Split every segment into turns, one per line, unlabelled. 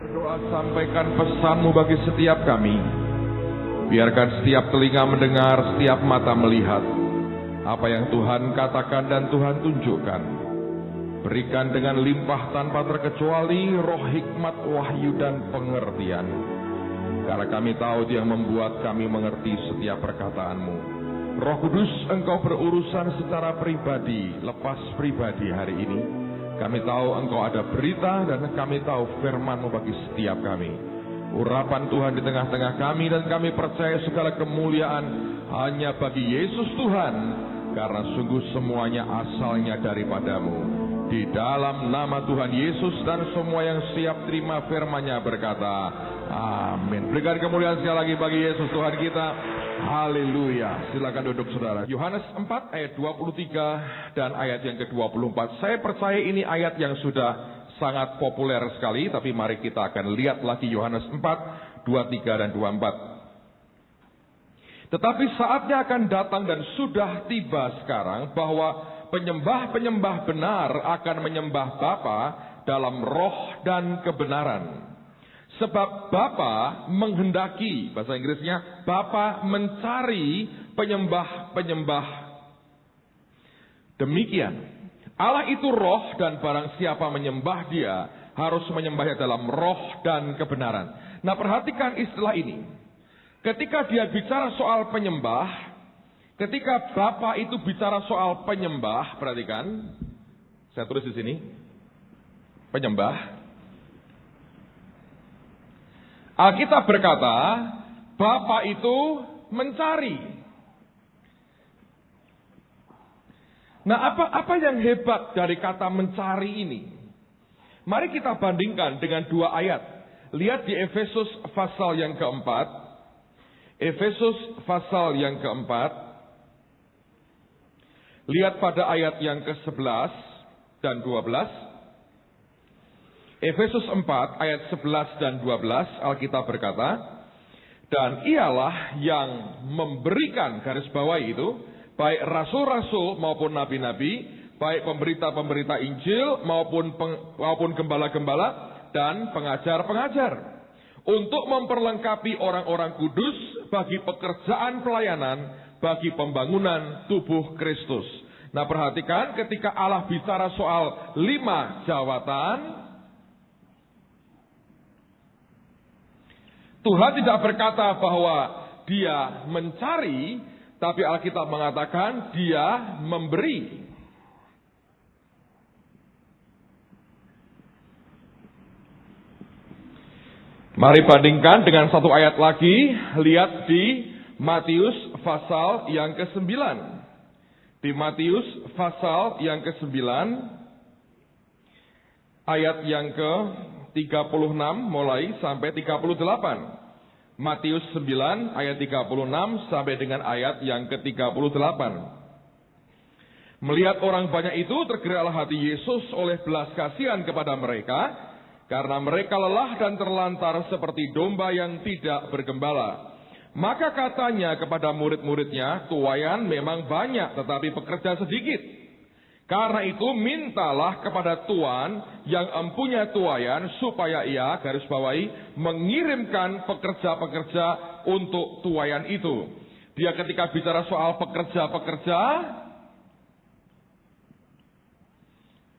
Berdoa sampaikan pesan-Mu bagi setiap kami. Biarkan setiap telinga mendengar, setiap mata melihat apa yang Tuhan katakan dan Tuhan tunjukkan. Berikan dengan limpah tanpa terkecuali roh hikmat, wahyu dan pengertian. Karena kami tahu Dia yang membuat kami mengerti setiap perkataan-Mu. Roh Kudus, Engkau berurusan secara pribadi, lepas pribadi hari ini. Kami tahu Engkau ada berita dan kami tahu firman-Mu bagi setiap kami. Urapan Tuhan di tengah-tengah kami dan kami percaya segala kemuliaan hanya bagi Yesus Tuhan. Karena sungguh semuanya asalnya daripada-Mu. Di dalam nama Tuhan Yesus dan semua yang siap terima firman-Nya berkata, amin. Berikan kemuliaan sekali lagi bagi Yesus Tuhan kita. Haleluya. Silakan duduk saudara. Yohanes 4 ayat 23 dan ayat yang ke-24. Saya percaya ini ayat yang sudah sangat populer sekali. Tapi mari kita akan lihat lagi Yohanes 4, 23 dan 24. Tetapi saatnya akan datang dan sudah tiba sekarang bahwa penyembah-penyembah benar akan menyembah Bapa dalam roh dan kebenaran. Sebab Bapa menghendaki, bahasa Inggrisnya, Bapa mencari penyembah-penyembah demikian. Allah itu roh dan barang siapa menyembah Dia harus menyembahnya dalam roh dan kebenaran. Nah, perhatikan istilah ini. Ketika Dia bicara soal penyembah, ketika Bapa itu bicara soal penyembah, perhatikan. Saya tulis di sini. Penyembah. Alkitab berkata, Bapa itu mencari. Nah, apa yang hebat dari kata mencari ini? Mari kita bandingkan dengan dua ayat. Lihat di Efesus pasal yang keempat. Efesus pasal yang keempat. Lihat pada ayat yang ke-11 dan 12. Efesus 4 ayat 11 dan 12 Alkitab berkata, dan ialah yang memberikan, garis bawahi itu, baik rasul-rasul maupun nabi-nabi, baik pemberita-pemberita Injil maupun gembala-gembala dan pengajar-pengajar, untuk memperlengkapi orang-orang kudus bagi pekerjaan pelayanan, bagi pembangunan tubuh Kristus. Nah, perhatikan ketika Allah bicara soal 5 jawatan, Tuhan tidak berkata bahwa Dia mencari, tapi Alkitab mengatakan Dia memberi. Mari bandingkan dengan satu ayat lagi. Lihat di Matius pasal yang ke-9. Di Matius pasal yang ke-9, ayat yang ke-36 mulai sampai 38. Matius 9 ayat 36 sampai dengan ayat yang ke-38. Melihat orang banyak itu, tergeraklah hati Yesus oleh belas kasihan kepada mereka, karena mereka lelah dan terlantar seperti domba yang tidak bergembala. Maka katanya kepada murid-muridnya, tuaian memang banyak tetapi pekerja sedikit. Karena itu mintalah kepada Tuan yang empunya tuaian supaya Ia, garis bawahi, mengirimkan pekerja-pekerja untuk tuaian itu. Dia ketika bicara soal pekerja-pekerja,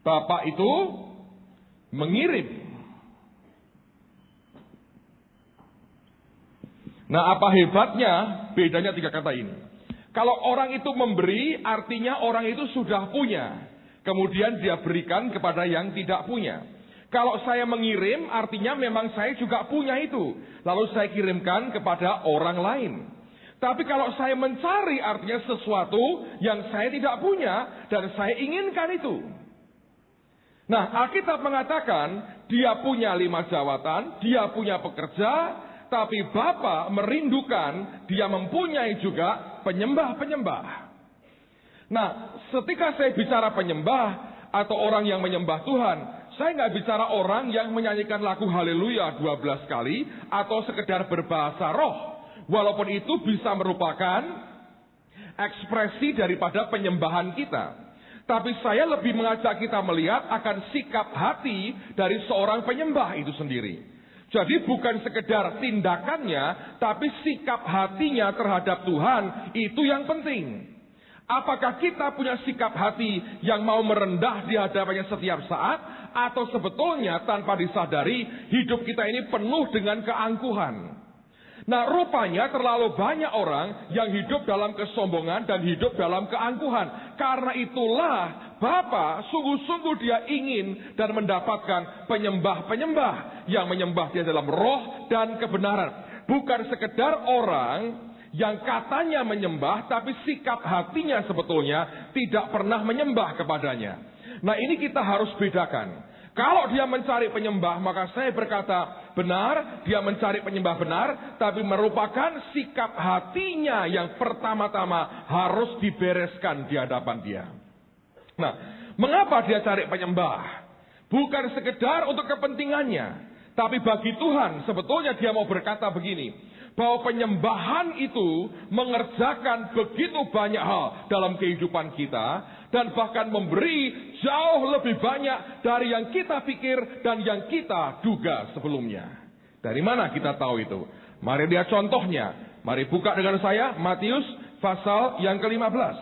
Bapak itu mengirim. Nah, apa hebatnya? Bedanya 3 kata ini. Kalau orang itu memberi, artinya orang itu sudah punya. Kemudian dia berikan kepada yang tidak punya. Kalau saya mengirim, artinya memang saya juga punya itu. Lalu saya kirimkan kepada orang lain. Tapi kalau saya mencari, artinya sesuatu yang saya tidak punya dan saya inginkan itu. Nah, Alkitab mengatakan dia punya 5 jawatan, dia punya pekerja, tapi Bapa merindukan dia mempunyai juga penyembah-penyembah. Nah, ketika saya bicara penyembah atau orang yang menyembah Tuhan, saya nggak bicara orang yang menyanyikan lagu haleluya 12 kali atau sekedar berbahasa roh. Walaupun itu bisa merupakan ekspresi daripada penyembahan kita. Tapi saya lebih mengajak kita melihat akan sikap hati dari seorang penyembah itu sendiri. Jadi bukan sekedar tindakannya, tapi sikap hatinya terhadap Tuhan, itu yang penting. Apakah kita punya sikap hati yang mau merendah di hadapannya setiap saat, atau sebetulnya tanpa disadari hidup kita ini penuh dengan keangkuhan. Nah, rupanya terlalu banyak orang yang hidup dalam kesombongan dan hidup dalam keangkuhan. Karena itulah Bapa sungguh-sungguh dia ingin dan mendapatkan penyembah-penyembah yang menyembah dia dalam roh dan kebenaran. Bukan sekedar orang yang katanya menyembah, tapi sikap hatinya sebetulnya tidak pernah menyembah kepadanya. Nah, ini kita harus bedakan. Kalau dia mencari penyembah, maka saya berkata benar, dia mencari penyembah benar, tapi merupakan sikap hatinya yang pertama-tama harus dibereskan di hadapan dia. Nah, mengapa dia cari penyembah? Bukan sekedar untuk kepentingannya, tapi bagi Tuhan sebetulnya dia mau berkata begini, bahwa penyembahan itu mengerjakan begitu banyak hal dalam kehidupan kita, dan bahkan memberi jauh lebih banyak dari yang kita pikir dan yang kita duga sebelumnya. Dari mana kita tahu itu? Mari lihat contohnya. Mari buka dengan saya Matius pasal yang ke-15.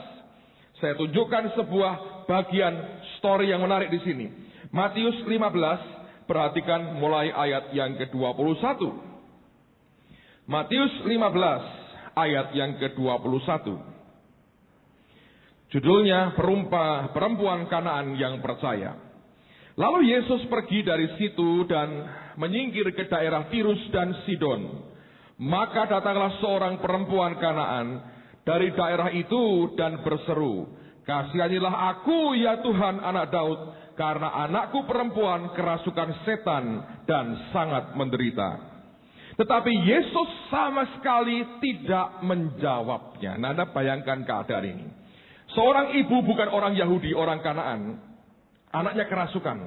Saya tunjukkan sebuah bagian story yang menarik di sini. Matius 15, perhatikan mulai ayat yang ke-21. Matius 15 ayat yang ke-21. Judulnya perempuan Kanaan yang percaya. Lalu Yesus pergi dari situ dan menyingkir ke daerah Tirus dan Sidon. Maka datanglah seorang perempuan Kanaan dari daerah itu dan berseru, "Kasihanilah aku ya Tuhan anak Daud, karena anakku perempuan kerasukan setan dan sangat menderita." Tetapi Yesus sama sekali tidak menjawabnya. Nah, Anda bayangkan keadaan ini. Seorang ibu bukan orang Yahudi, orang Kanaan. Anaknya kerasukan.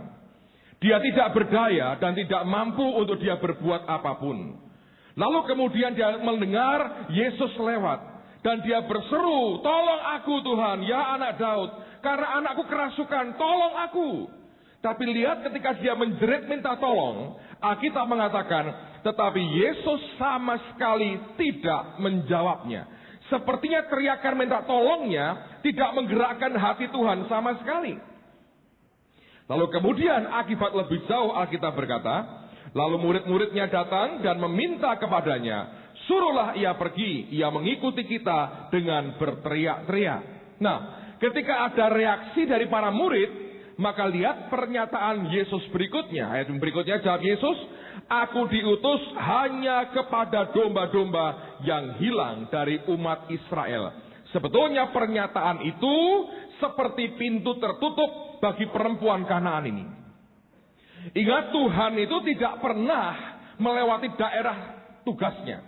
Dia tidak berdaya dan tidak mampu untuk dia berbuat apapun. Lalu kemudian dia mendengar Yesus lewat. Dan dia berseru, "Tolong aku Tuhan, ya anak Daud. Karena anakku kerasukan, tolong aku." Tapi lihat ketika dia menjerit minta tolong, Alkitab mengatakan, tetapi Yesus sama sekali tidak menjawabnya. Sepertinya teriakan minta tolongnya tidak menggerakkan hati Tuhan sama sekali. Lalu kemudian akibat lebih jauh Alkitab berkata, lalu murid-muridnya datang dan meminta kepadanya, "Suruhlah ia pergi, ia mengikuti kita," dengan berteriak-teriak. Nah, ketika ada reaksi dari para murid, maka lihat pernyataan Yesus berikutnya. Ayat berikutnya jawab Yesus, "Aku diutus hanya kepada domba-domba yang hilang dari umat Israel." Sebetulnya pernyataan itu seperti pintu tertutup bagi perempuan Kanaan ini. Ingat, Tuhan itu tidak pernah melewati daerah tugasnya.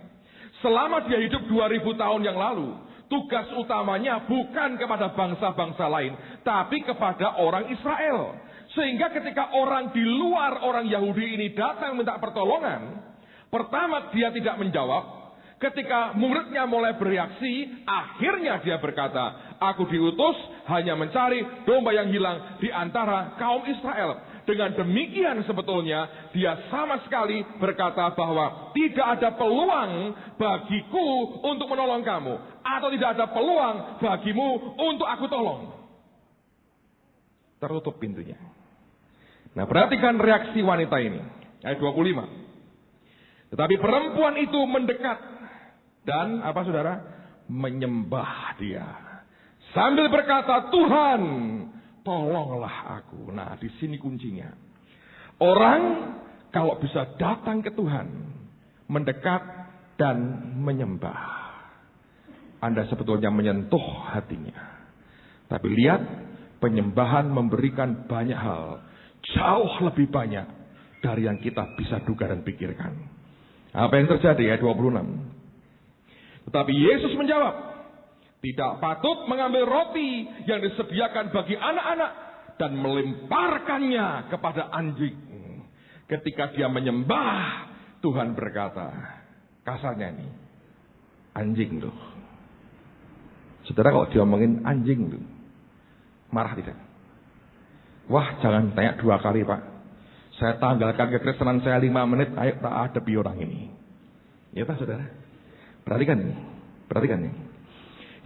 Selama dia hidup 2000 tahun yang lalu, tugas utamanya bukan kepada bangsa-bangsa lain, tapi kepada orang Israel. Sehingga ketika orang di luar orang Yahudi ini datang minta pertolongan, pertama dia tidak menjawab. Ketika muridnya mulai bereaksi, akhirnya dia berkata, "Aku diutus hanya mencari domba yang hilang di antara kaum Israel." Dengan demikian sebetulnya dia sama sekali berkata bahwa tidak ada peluang bagiku untuk menolong kamu, atau tidak ada peluang bagimu untuk aku tolong. Tertutup pintunya. Nah, perhatikan reaksi wanita ini. Ayat 25. Tetapi perempuan itu mendekat dan apa saudara? Menyembah dia. Sambil berkata, "Tuhan, tolonglah aku." Nah, di sini kuncinya. Orang kalau bisa datang ke Tuhan, mendekat dan menyembah, Anda sebetulnya menyentuh hatinya. Tapi lihat, penyembahan memberikan banyak hal. Jauh lebih banyak dari yang kita bisa duga dan pikirkan. Apa yang terjadi? Ayat 26. Tetapi Yesus menjawab, "Tidak patut mengambil roti yang disediakan bagi anak-anak dan melemparkannya kepada anjing." Ketika dia menyembah, Tuhan berkata, kasarnya ini, "Anjing loh." Saudara, kalau diomongin anjing loh, marah tidak? Wah, jangan tanya 2 kali Pak. Saya tanggalkan kekristenan saya 5 menit, ayo tak hadapi orang ini. Ya tak saudara? Perhatikan ini. Perhatikan ini.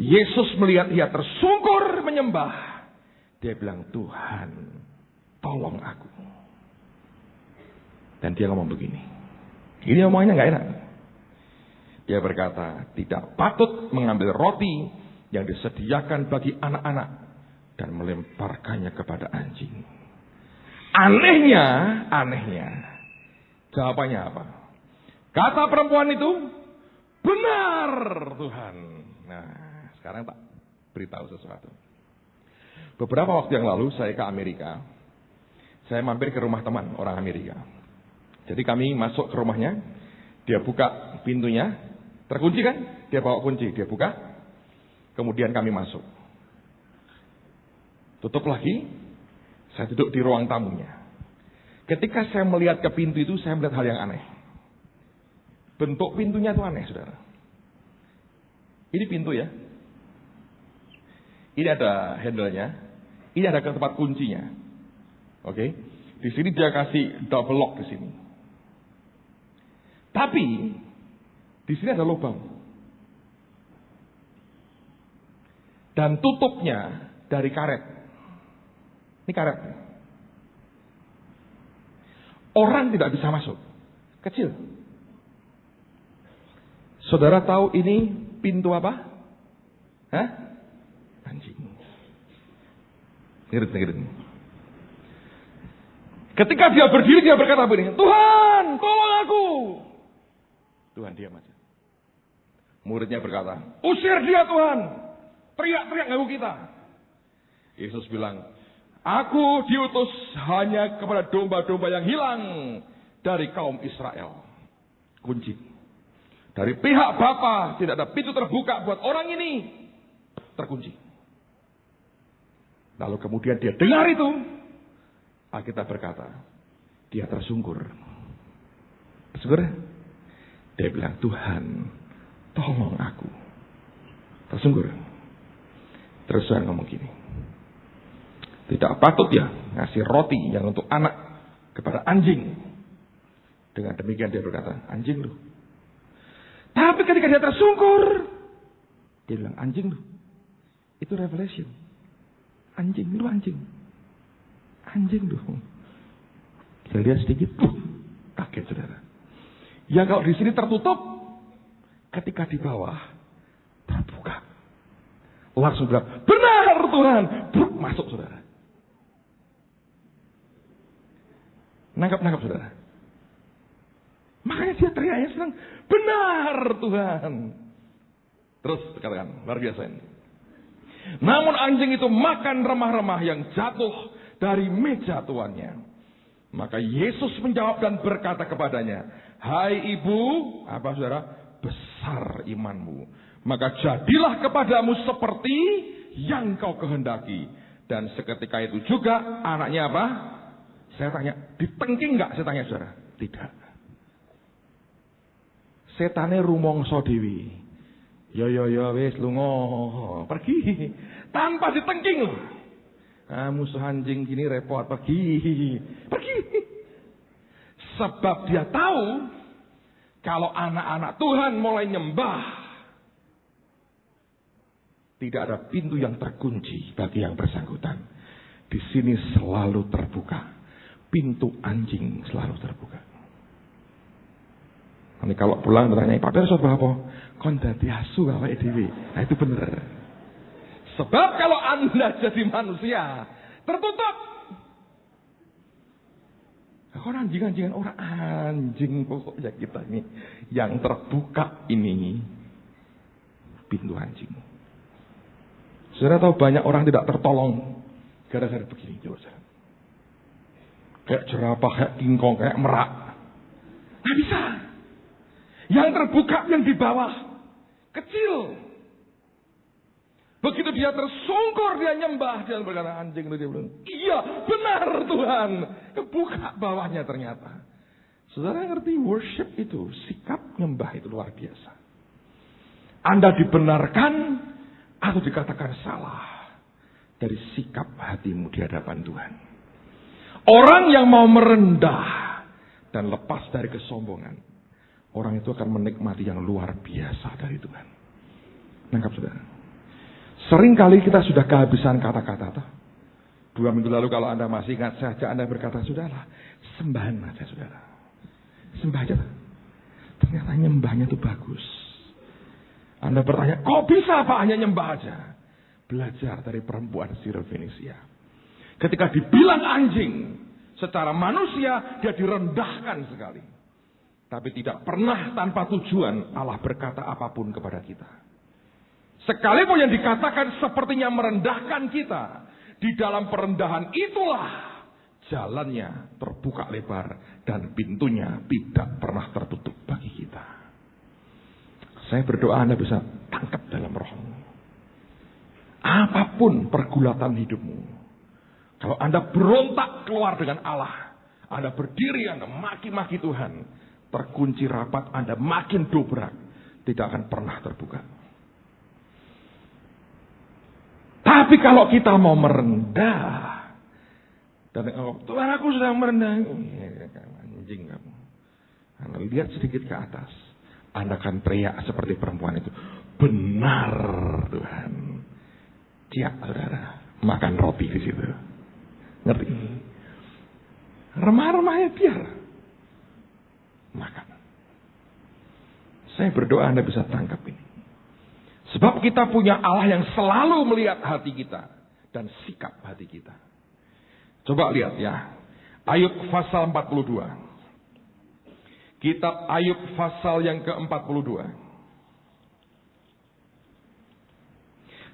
Yesus melihat ia tersungkur menyembah. Dia bilang, Tuhan, tolong aku. Dan dia ngomong begini. Ini omongannya gak enak. Dia berkata, tidak patut mengambil roti yang disediakan bagi anak-anak dan melemparkannya kepada anjing. Anehnya, jawabannya apa? Kata perempuan itu, benar Tuhan. Nah, sekarang tak beritahu sesuatu. Beberapa waktu yang lalu saya ke Amerika. Saya mampir ke rumah teman orang Amerika. Jadi kami masuk ke rumahnya. Dia buka pintunya. Terkunci kan? Dia bawa kunci. Dia buka. Kemudian kami masuk. Tutup lagi. Saya duduk di ruang tamunya. Ketika saya melihat ke pintu itu, saya melihat hal yang aneh. Bentuk pintunya itu aneh, saudara. Ini pintu ya. Ini ada handle-nya. Ini ada tempat kuncinya. Oke. Di sini dia kasih double lock di sini. Tapi di sini ada lubang. Dan tutupnya dari karet. Ini karet. Orang tidak bisa masuk. Kecil. Saudara tahu ini pintu apa? Hah? Anjing. Ngirit. Ketika dia berdiri, dia berkata begini, Tuhan, tolong aku. Tuhan diam aja. Muridnya berkata, usir dia Tuhan. Teriak-teriak ganggu kita. Yesus bilang, aku diutus hanya kepada domba-domba yang hilang dari kaum Israel. Kunci. Dari pihak Bapa tidak ada pintu terbuka buat orang ini. Terkunci. Lalu kemudian dia dengar itu. Alkitab berkata, dia tersungkur. Tersungkur? Dia bilang, Tuhan, tolong aku. Tersungkur. Terus saya ngomong gini. Tidak patut ya ngasih roti yang untuk anak kepada anjing. Dengan demikian dia berkata, anjing lu. Tapi ketika dia tersungkur, dia bilang, anjing lu. Itu revelation. Anjing, lu anjing. Anjing lu. Saya lihat sedikit, kaget saudara. Ya kalau di sini tertutup, ketika di bawah terbuka. Langsung bilang, benar Tuhan. Bruk, masuk saudara. Nangkap saudara. Makanya dia teriaknya senang. Benar Tuhan. Terus katakan, luar biasa ini. Namun anjing itu makan remah-remah yang jatuh dari meja tuannya. Maka Yesus menjawab dan berkata kepadanya, hai ibu, apa saudara? Besar imanmu. Maka jadilah kepadamu seperti yang kau kehendaki. Dan seketika itu juga anaknya apa? Saya tanya, ditengking enggak? Saya tanya saudara. Tidak. Setane rumangsa dewi. Ya wis lunga, pergi. Tanpa ditengking. Musuh anjing gini repot, pergi. Sebab dia tahu kalau anak-anak Tuhan mulai nyembah, tidak ada pintu yang terkunci bagi yang bersangkutan. Di sini selalu terbuka. Pintu anjing selalu terbuka. Nanti kalau pulang bertanya, Pak Perso apa? Kon dadi asu awake dhewe. Nah itu benar. Sebab kalau Anda jadi manusia tertutup. Orang anjing-anjingan, orang anjing pokoknya kita ini. Yang terbuka ini pintu anjing. Saudara tahu banyak orang tidak tertolong gara-gara begini. Kayak jerapah, kayak kingkong, kayak merak. Nggak bisa. Yang terbuka yang di bawah kecil. Begitu dia tersungkur, dia nyembah, dia berkata anjing itu, dia bilang, iya benar Tuhan. Kebuka bawahnya ternyata. Saudara ngerti worship itu, sikap nyembah itu luar biasa. Anda dibenarkan atau dikatakan salah dari sikap hatimu di hadapan Tuhan. Orang yang mau merendah dan lepas dari kesombongan, orang itu akan menikmati yang luar biasa dari Tuhan. Nangkap saudara? Seringkali kita sudah kehabisan kata-kata. 2 minggu lalu kalau Anda masih ingat saja, Anda berkata, sudahlah, sembahan aja saudara. Sembah aja. Ternyata nyembahnya itu bagus. Anda bertanya, kok bisa Pak hanya nyembah aja? Belajar dari perempuan Sirofenisia. Ketika dibilang anjing, secara manusia dia direndahkan sekali. Tapi tidak pernah tanpa tujuan Allah berkata apapun kepada kita. Sekalipun yang dikatakan sepertinya merendahkan kita, di dalam perendahan itulah jalannya terbuka lebar dan pintunya tidak pernah tertutup bagi kita. Saya berdoa Anda bisa tangkap dalam rohmu. Apapun pergulatan hidupmu, kalau Anda berontak keluar dengan Allah, Anda berdiri, Anda maki-maki Tuhan, terkunci rapat, Anda makin dobrak, tidak akan pernah terbuka. Tapi kalau kita mau merendah, dan Tuhan aku sedang merendah, anjing kamu. Anda lihat sedikit ke atas, Anda akan teriak seperti perempuan itu, benar Tuhan. Siap saudara, makan roti di situ. Ngerti? Remah-remahnya biar makan. Saya berdoa Anda bisa tangkap ini. Sebab kita punya Allah yang selalu melihat hati kita dan sikap hati kita. Coba lihat ya. Ayub pasal 42. Kitab Ayub pasal yang ke-42.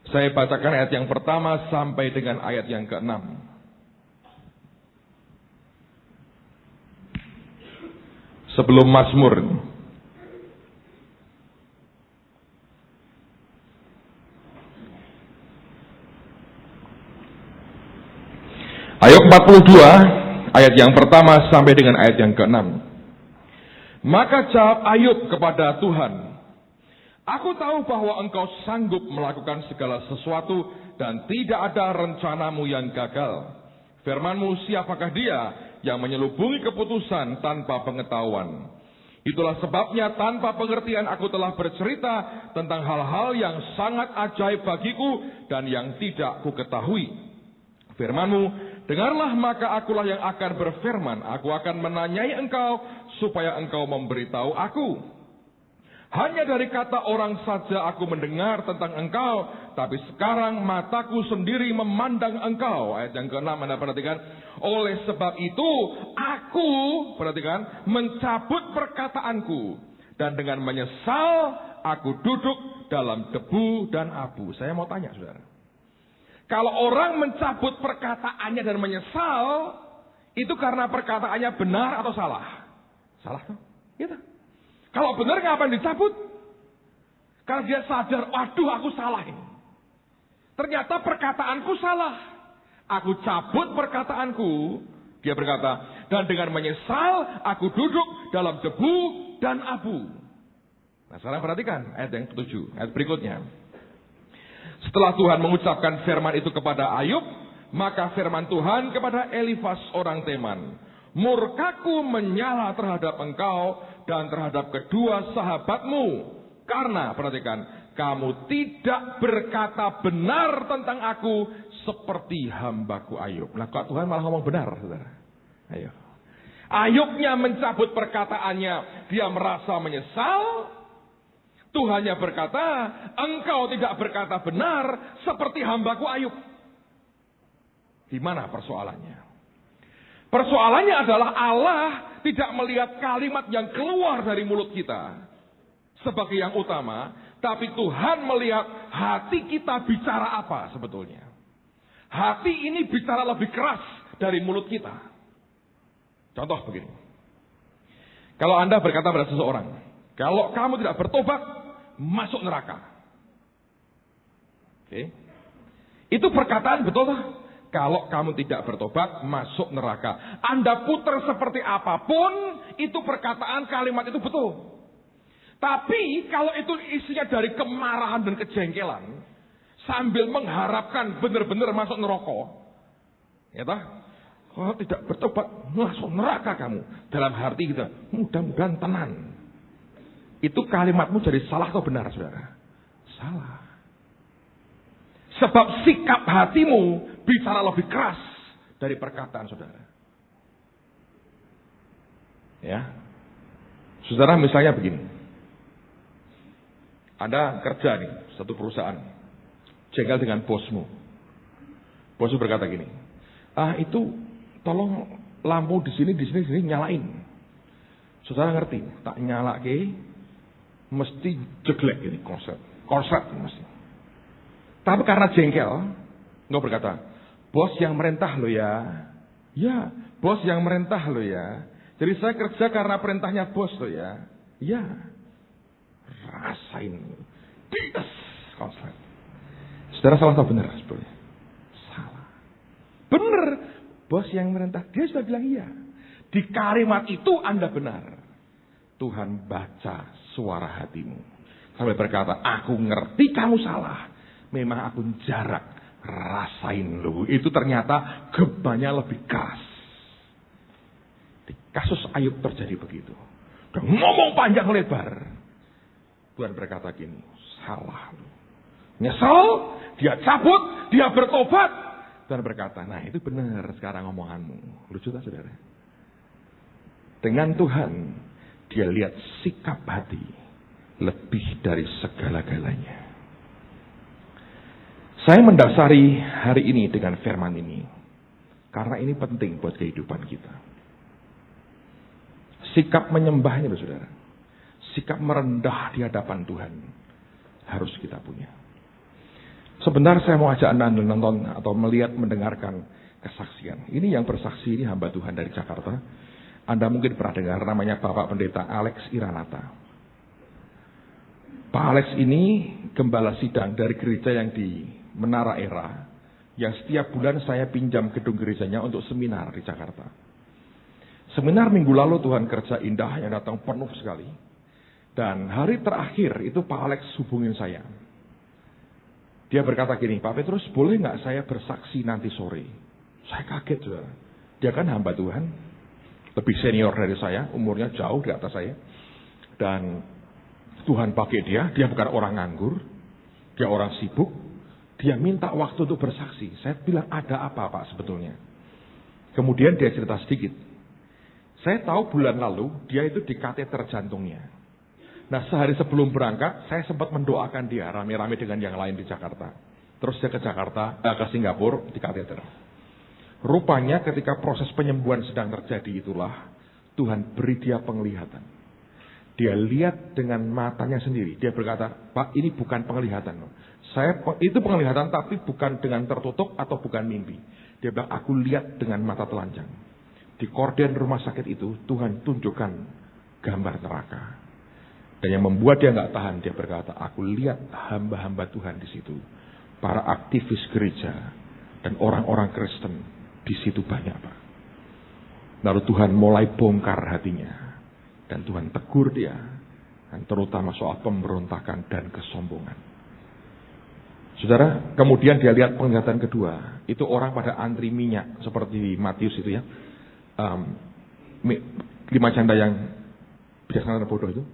Saya bacakan ayat yang pertama sampai dengan ayat yang ke-6. Sebelum Mazmur. Ayub 42, ayat yang pertama sampai dengan ayat yang ke-6. Maka jawab Ayub kepada Tuhan, aku tahu bahwa engkau sanggup melakukan segala sesuatu dan tidak ada rencanamu yang gagal. Firmanmu, siapakah dia yang menyelubungi keputusan tanpa pengetahuan? Itulah sebabnya tanpa pengertian aku telah bercerita tentang hal-hal yang sangat ajaib bagiku dan yang tidak ku ketahui. Firmanmu, dengarlah maka akulah yang akan berfirman. Aku akan menanyai engkau supaya engkau memberitahu aku. Hanya dari kata orang saja aku mendengar tentang engkau, tapi sekarang mataku sendiri memandang engkau. Ayat yang ke-6 Anda perhatikan. Oleh sebab itu aku, perhatikan, mencabut perkataanku. Dan dengan menyesal aku duduk dalam debu dan abu. Saya mau tanya saudara. Kalau orang mencabut perkataannya dan menyesal, itu karena perkataannya benar atau salah? Salah tuh. Gitu. Kalau benar ngapain dicabut? Karena dia sadar, waduh aku salah ini. Ternyata perkataanku salah. Aku cabut perkataanku. Dia berkata, dan dengan menyesal aku duduk dalam debu dan abu. Nah sekarang perhatikan ayat yang ke-7, ayat berikutnya. Setelah Tuhan mengucapkan firman itu kepada Ayub, maka firman Tuhan kepada Elifas orang Teman, murkaku menyala terhadap engkau dan terhadap kedua sahabatmu. Karena, perhatikan, kamu tidak berkata benar tentang aku seperti hambaku Ayub. Nah kok Tuhan malah ngomong benar, saudara? Ayo. Ayubnya mencabut perkataannya, dia merasa menyesal. Tuhannya berkata, engkau tidak berkata benar seperti hambaku Ayub. Di mana persoalannya? Persoalannya adalah Allah tidak melihat kalimat yang keluar dari mulut kita sebagai yang utama, tapi Tuhan melihat hati kita bicara apa sebetulnya. Hati ini bicara lebih keras dari mulut kita. Contoh begini. Kalau Anda berkata pada seseorang, kalau kamu tidak bertobat, masuk neraka. Oke. Itu perkataan betul tak? Kalau kamu tidak bertobat, masuk neraka. Anda putar seperti apapun, itu perkataan kalimat itu betul. Tapi kalau itu isinya dari kemarahan dan kejengkelan, sambil mengharapkan benar-benar masuk neraka, ya tak? Kalau tidak bertobat, langsung neraka kamu. Dalam hati kita, mudah-mudahan tenan. Itu kalimatmu jadi salah atau benar, saudara? Salah. Sebab sikap hatimu bicara lebih keras dari perkataan saudara. Ya. Saudara misalnya begini. Anda kerja nih, satu perusahaan. Jengkel dengan bosmu. Bosmu berkata gini, itu tolong lampu di sini nyalain. Saudara ngerti, tak nyalake mesti jeglek ini korset mesti. Tapi karena jengkel, nggak berkata, bos yang merintah lo ya. Ya, bos yang merintah lo ya. Jadi saya kerja karena perintahnya bos lo ya. Ya, rasain. Bias korset. Saudara salah atau benar sebetulnya? Salah. Benar. Bos yang merintah, dia sudah bilang iya. Di kalimat itu Anda benar. Tuhan baca suara hatimu. Sampai berkata, aku ngerti kamu salah. Memang aku jarak. Rasain lu. Itu ternyata gebanya lebih keras. Di kasus Ayub terjadi begitu. Udah ngomong panjang lebar. Tuhan berkata gini, salah lu. Nyesel, dia cabut, dia bertobat. Tuhan berkata, nah itu benar sekarang omonganmu. Lucu tak saudara? Dengan Tuhan, dia lihat sikap hati lebih dari segala-galanya. Saya mendasari hari ini dengan firman ini. Karena ini penting buat kehidupan kita. Sikap menyembahnya loh saudara. Sikap merendah di hadapan Tuhan. Harus kita punya. Sebentar saya mau ajak Anda nonton atau melihat, mendengarkan kesaksian. Ini yang bersaksi ini hamba Tuhan dari Jakarta. Anda mungkin pernah dengar namanya Bapak Pendeta Alex Iranata. Pak Alex ini gembala sidang dari gereja yang di Menara Era. Yang setiap bulan saya pinjam gedung gerejanya untuk seminar di Jakarta. Seminar minggu lalu Tuhan kerja indah yang datang penuh sekali. Dan hari terakhir itu Pak Alex hubungin saya. Dia berkata gini, Pak Petrus boleh nggak saya bersaksi nanti sore? Saya kaget saudara. Dia kan hamba Tuhan. Lebih senior dari saya, umurnya jauh di atas saya. Dan Tuhan pakai dia bukan orang nganggur. Dia orang sibuk. Dia minta waktu untuk bersaksi. Saya bilang ada apa Pak sebetulnya? Kemudian dia cerita sedikit. Saya tahu bulan lalu dia itu di kateter jantungnya. Nah sehari sebelum berangkat, saya sempat mendoakan dia rame-rame dengan yang lain di Jakarta. Terus dia ke Singapura di kateter. Rupanya ketika proses penyembuhan sedang terjadi itulah, Tuhan beri dia penglihatan. Dia lihat dengan matanya sendiri. Dia berkata, Pak ini bukan penglihatan. Itu penglihatan tapi bukan dengan tertutup atau bukan mimpi. Dia bilang, aku lihat dengan mata telanjang. Di korden rumah sakit itu, Tuhan tunjukkan gambar neraka. Dan yang membuat dia nggak tahan, dia berkata, aku lihat hamba-hamba Tuhan di situ, para aktivis gereja dan orang-orang Kristen di situ banyak Pak. Lalu Tuhan mulai bongkar hatinya dan Tuhan tegur dia, dan terutama soal pemberontakan dan kesombongan. Saudara, kemudian dia lihat penglihatan kedua, itu orang pada antri minyak seperti Matius itu ya, 5 janda yang bijaksana dan bodoh itu.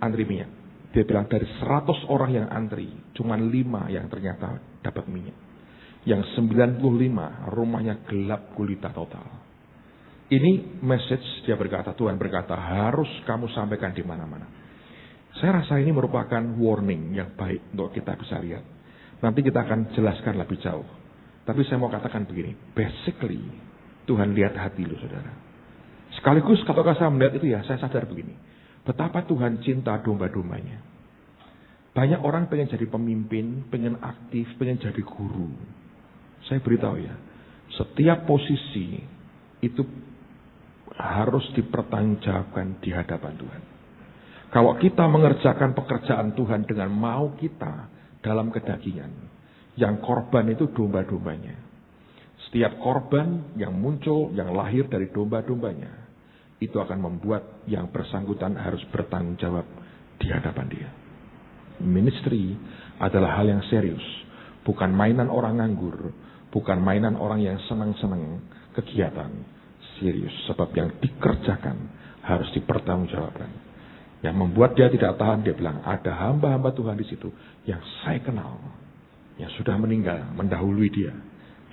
Antri minyak. Dia bilang dari 100 orang yang antri, cuma 5 yang ternyata dapat minyak. Yang 95 rumahnya gelap gulita total. Ini message dia berkata, Tuhan berkata harus kamu sampaikan di mana-mana. Saya rasa ini merupakan warning yang baik untuk kita bisa lihat. Nanti kita akan jelaskan lebih jauh. Tapi saya mau katakan begini, basically Tuhan lihat hati lu saudara. Sekaligus kalau saya melihat itu ya, saya sadar begini. Betapa Tuhan cinta domba-dombanya. Banyak orang pengen jadi pemimpin, pengen aktif, pengen jadi guru. Saya beritahu ya, setiap posisi itu harus dipertanggungjawabkan di hadapan Tuhan. Kalau kita mengerjakan pekerjaan Tuhan dengan mau kita dalam kedagingan, yang korban itu domba-dombanya. Setiap korban yang muncul, yang lahir dari domba-dombanya, itu akan membuat yang bersangkutan harus bertanggung jawab di hadapan dia. Ministry adalah hal yang serius. Bukan mainan orang nganggur. Bukan mainan orang yang senang-senang. kegiatan serius. Sebab yang dikerjakan harus dipertanggungjawabkan. Yang membuat dia tidak tahan, dia bilang, ada hamba-hamba Tuhan di situ yang saya kenal, yang sudah meninggal, mendahului dia.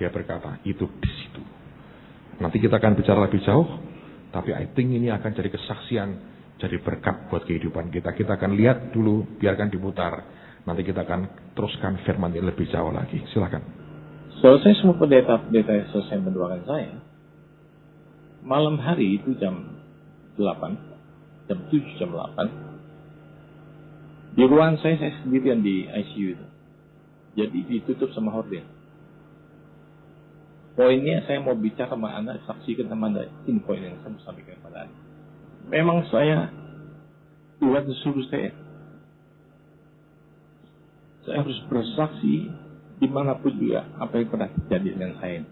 Dia berkata, itu di situ. Nanti kita akan bicara lebih jauh, tapi I think ini akan jadi kesaksian, jadi berkat buat kehidupan kita. Kita akan lihat dulu, biarkan diputar. Nanti kita akan teruskan firman ini lebih jauh lagi. Silakan.
Selesai semua pendeta selesai mendoakan saya. Malam hari itu jam 8, jam 7, jam 8. Di ruangan saya sendirian di ICU itu. Jadi ditutup sama horden. Poinnya saya mau bicara sama Anda, saksikan sama Anda. Ini poin yang saya mau sampaikan kepada Anda. Memang Tuhan suruh saya harus bersaksi dimanapun juga apa yang pernah terjadi dengan saya.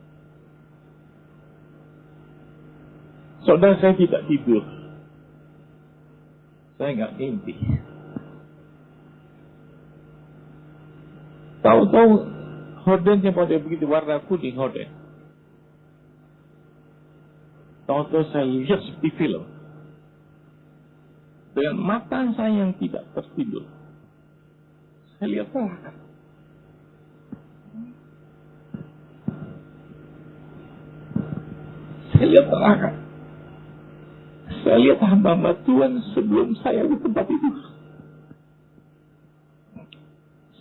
Saudara, saya tidak tidur. Saya nggak mimpi. Tahu-tahu hordennya pada begitu warna kuning horden. Tahu-tahu saya lihat seperti film. Dengan mata saya yang tidak tertidur, saya lihat neraka. Saya lihat neraka. Saya lihat hamba-hamba Tuhan sebelum saya di tempat itu.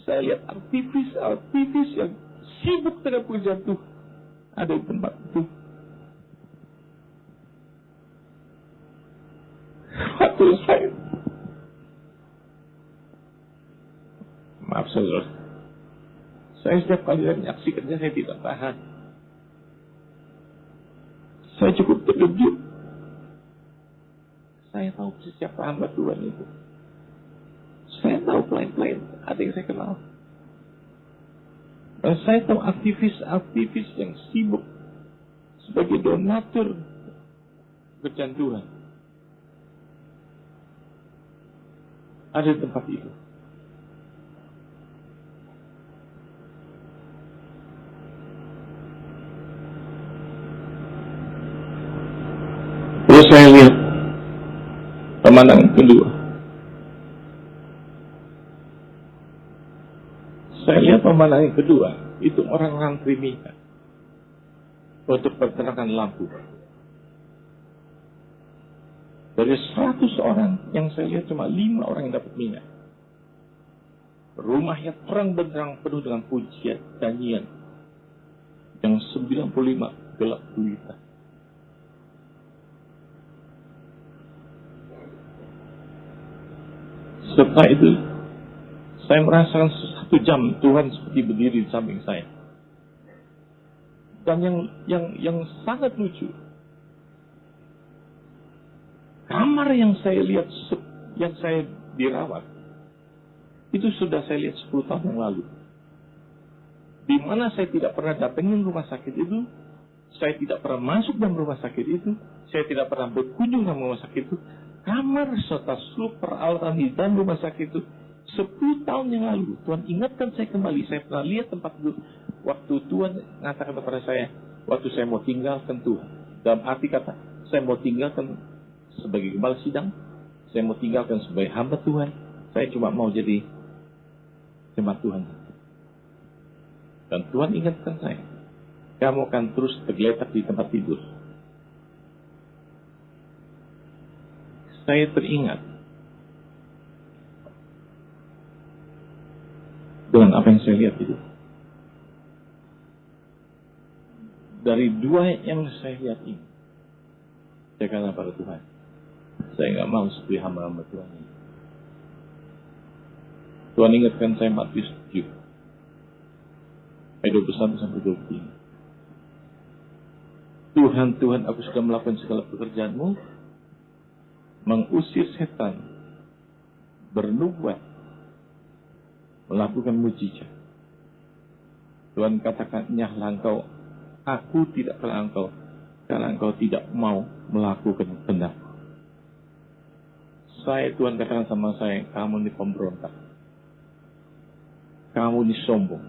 Saya lihat aktivis yang sibuk dengan pekerjaan Tuhan ada di tempat itu. Waktu maaf saudara, saya setiap kali menyaksikannya saya tidak tahan. Saya cukup terkejut. Saya tahu siapa hamba Tuhan itu. Saya tahu klien-klien, ada yang saya kenal. Dan saya tahu aktivis yang sibuk sebagai donatur pekerjaan Tuhan ada di tempat itu. Terus saya lihat pemandangan kedua. Saya lihat pemandangan kedua, itu orang-orang minyak untuk pertenakan lampu. Dari 100 orang yang saya lihat cuma 5 orang yang dapat minyak. Rumahnya terang benderang penuh dengan pujian, nyanyian. Yang 95 gelap gulita. Setelah itu saya merasakan 1 jam Tuhan seperti berdiri di samping saya. Dan yang sangat lucu, kamar yang saya lihat, yang saya dirawat, itu sudah saya lihat 10 tahun yang lalu. Di mana saya tidak pernah datangin rumah sakit itu, saya tidak pernah masuk dalam rumah sakit itu, saya tidak pernah berkunjung dalam rumah sakit itu. Kamar serta seluruh peralatan di dalam rumah sakit itu 10 tahun yang lalu. Tuhan ingatkan saya kembali. Saya pernah lihat tempat itu waktu Tuhan mengatakan kepada saya, waktu saya mau tinggalkan Tuhan. Dalam arti kata, saya mau tinggalkan sebagai gembala sidang, saya mau tinggalkan sebagai hamba Tuhan. Saya cuma mau jadi jemaat Tuhan. Dan Tuhan ingatkan saya, kamu akan terus tergeletak di tempat tidur. Saya teringat dengan apa yang saya lihat itu. Dari 2 yang saya lihat ini, saya kata pada Tuhan, saya nggak mau seperti hamba-hamba Tuhan ini. Tuhan ingatkan saya Matius 7 ayat 21 sampai 23. Tuhan, aku sudah melakukan segala pekerjaanmu, mengusir setan, bernubuat, melakukan mujizat. Tuhan katakan, nyahlah engkau, aku tidak kenal engkau, karena engkau tidak mau melakukan benar. Tuhan katakan sama saya, kamu ini pemberontak, kamu ini sombong.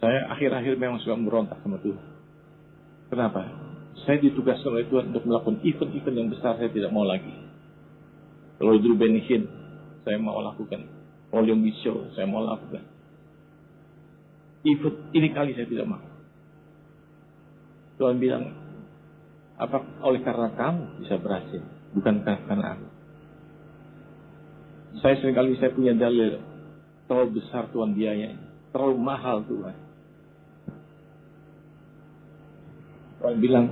Saya akhir-akhir memang suka memberontak sama Tuhan. Kenapa? Saya ditugaskan oleh Tuhan untuk melakukan event-event yang besar, saya tidak mau lagi. Kalau dulu Benny Hinn, saya mau lakukan. Volume Show, saya mau lakukan. Event ini kali saya tidak mau. Tuhan bilang, apa oleh karena kamu bisa berhasil, bukan karena aku. Saya seringkali saya punya dalil, terlalu besar Tuhan biayanya, terlalu mahal Tuhan. Tuhan bilang,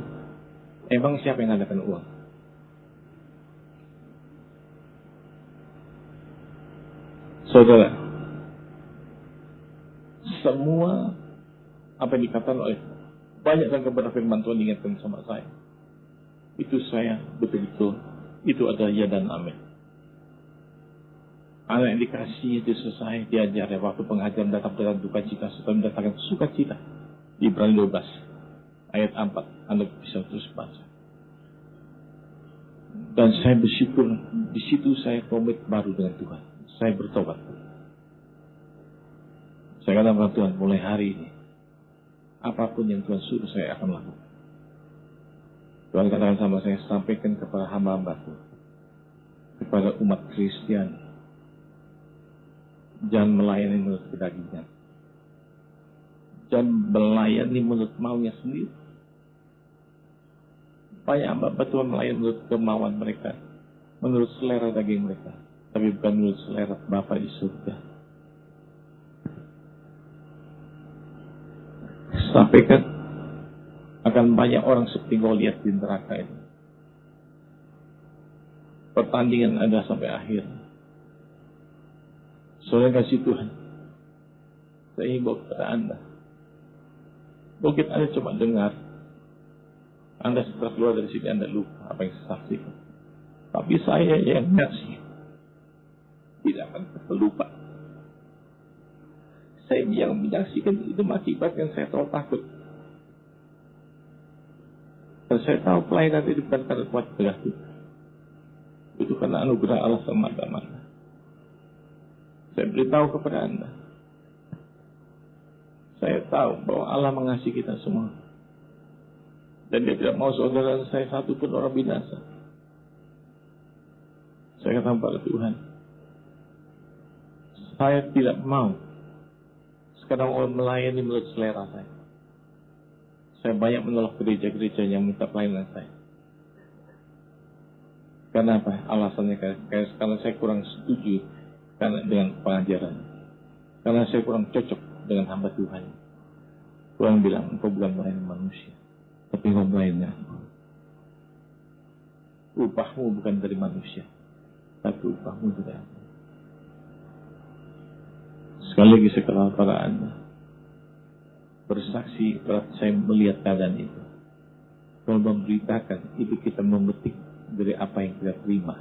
emang siapa yang ngadakan uang? Saudara, semua apa yang dikatakan oleh banyak dan kepada firman Tuhan diingatkan sama saya. Itu saya betul-betul, itu adalah ya dan amin. Anak yang dikasih itu selesai diajar ya, waktu pengajaran datang dengan duka cita, setelah mendatangkan sukacita. Ibrani 12 ayat 4, Anda bisa terus baca. Dan saya bersyukur, di situ saya komit baru dengan Tuhan. Saya bertobat. Saya katakan Tuhan, mulai hari ini, apapun yang Tuhan suruh saya akan lakukan. Tuhan katakan sama saya, sampaikan kepada hamba-hambaku, kepada umat Kristiani, jangan melayani menurut kedagingan. Jangan melayani menurut maunya sendiri. Banyak hamba Tuhan melayani menurut kemauan mereka, menurut selera daging mereka, tapi bukan menurut selera Bapa di surga. Sampaikan akan banyak orang seperti Goliat di neraka ini. Pertandingan ada sampai akhir. Saudara kasih Tuhan, saya himbau kepada Anda. Mungkin Anda cuma dengar, Anda setelah keluar dari sini Anda lupa apa yang saya saksikan. Tapi saya yang ngasih tidak akan terlupa. Saya yang menyaksikan itu mengakibatkan saya terlalu takut. Dan saya tahu pelayanan itu bukan karena kuat berarti. Itu karena anugerah Allah semata-mata. Saya beritahu kepada Anda, saya tahu bahwa Allah mengasihi kita semua. Dan Dia tidak mau saudara saya satu pun orang binasa. Saya katakan pada Tuhan, saya tidak mau sekarang orang melayani menurut selera saya. Saya banyak menolak gereja-gereja yang minta pelayanan saya. Karena apa? Alasannya karena saya kurang setuju dengan pengajaran. Karena saya kurang cocok dengan hamba Tuhan. Tuhan bilang, engkau bukan melayani manusia, tapi engkau melayani aku. Upahmu bukan dari manusia, tapi upahmu dari aku. Sekali lagi saya katakan pada Anda, bersaksi pada saya melihat keadaan itu. Kalau memberitakan, itu kita memetik dari apa yang kita terima.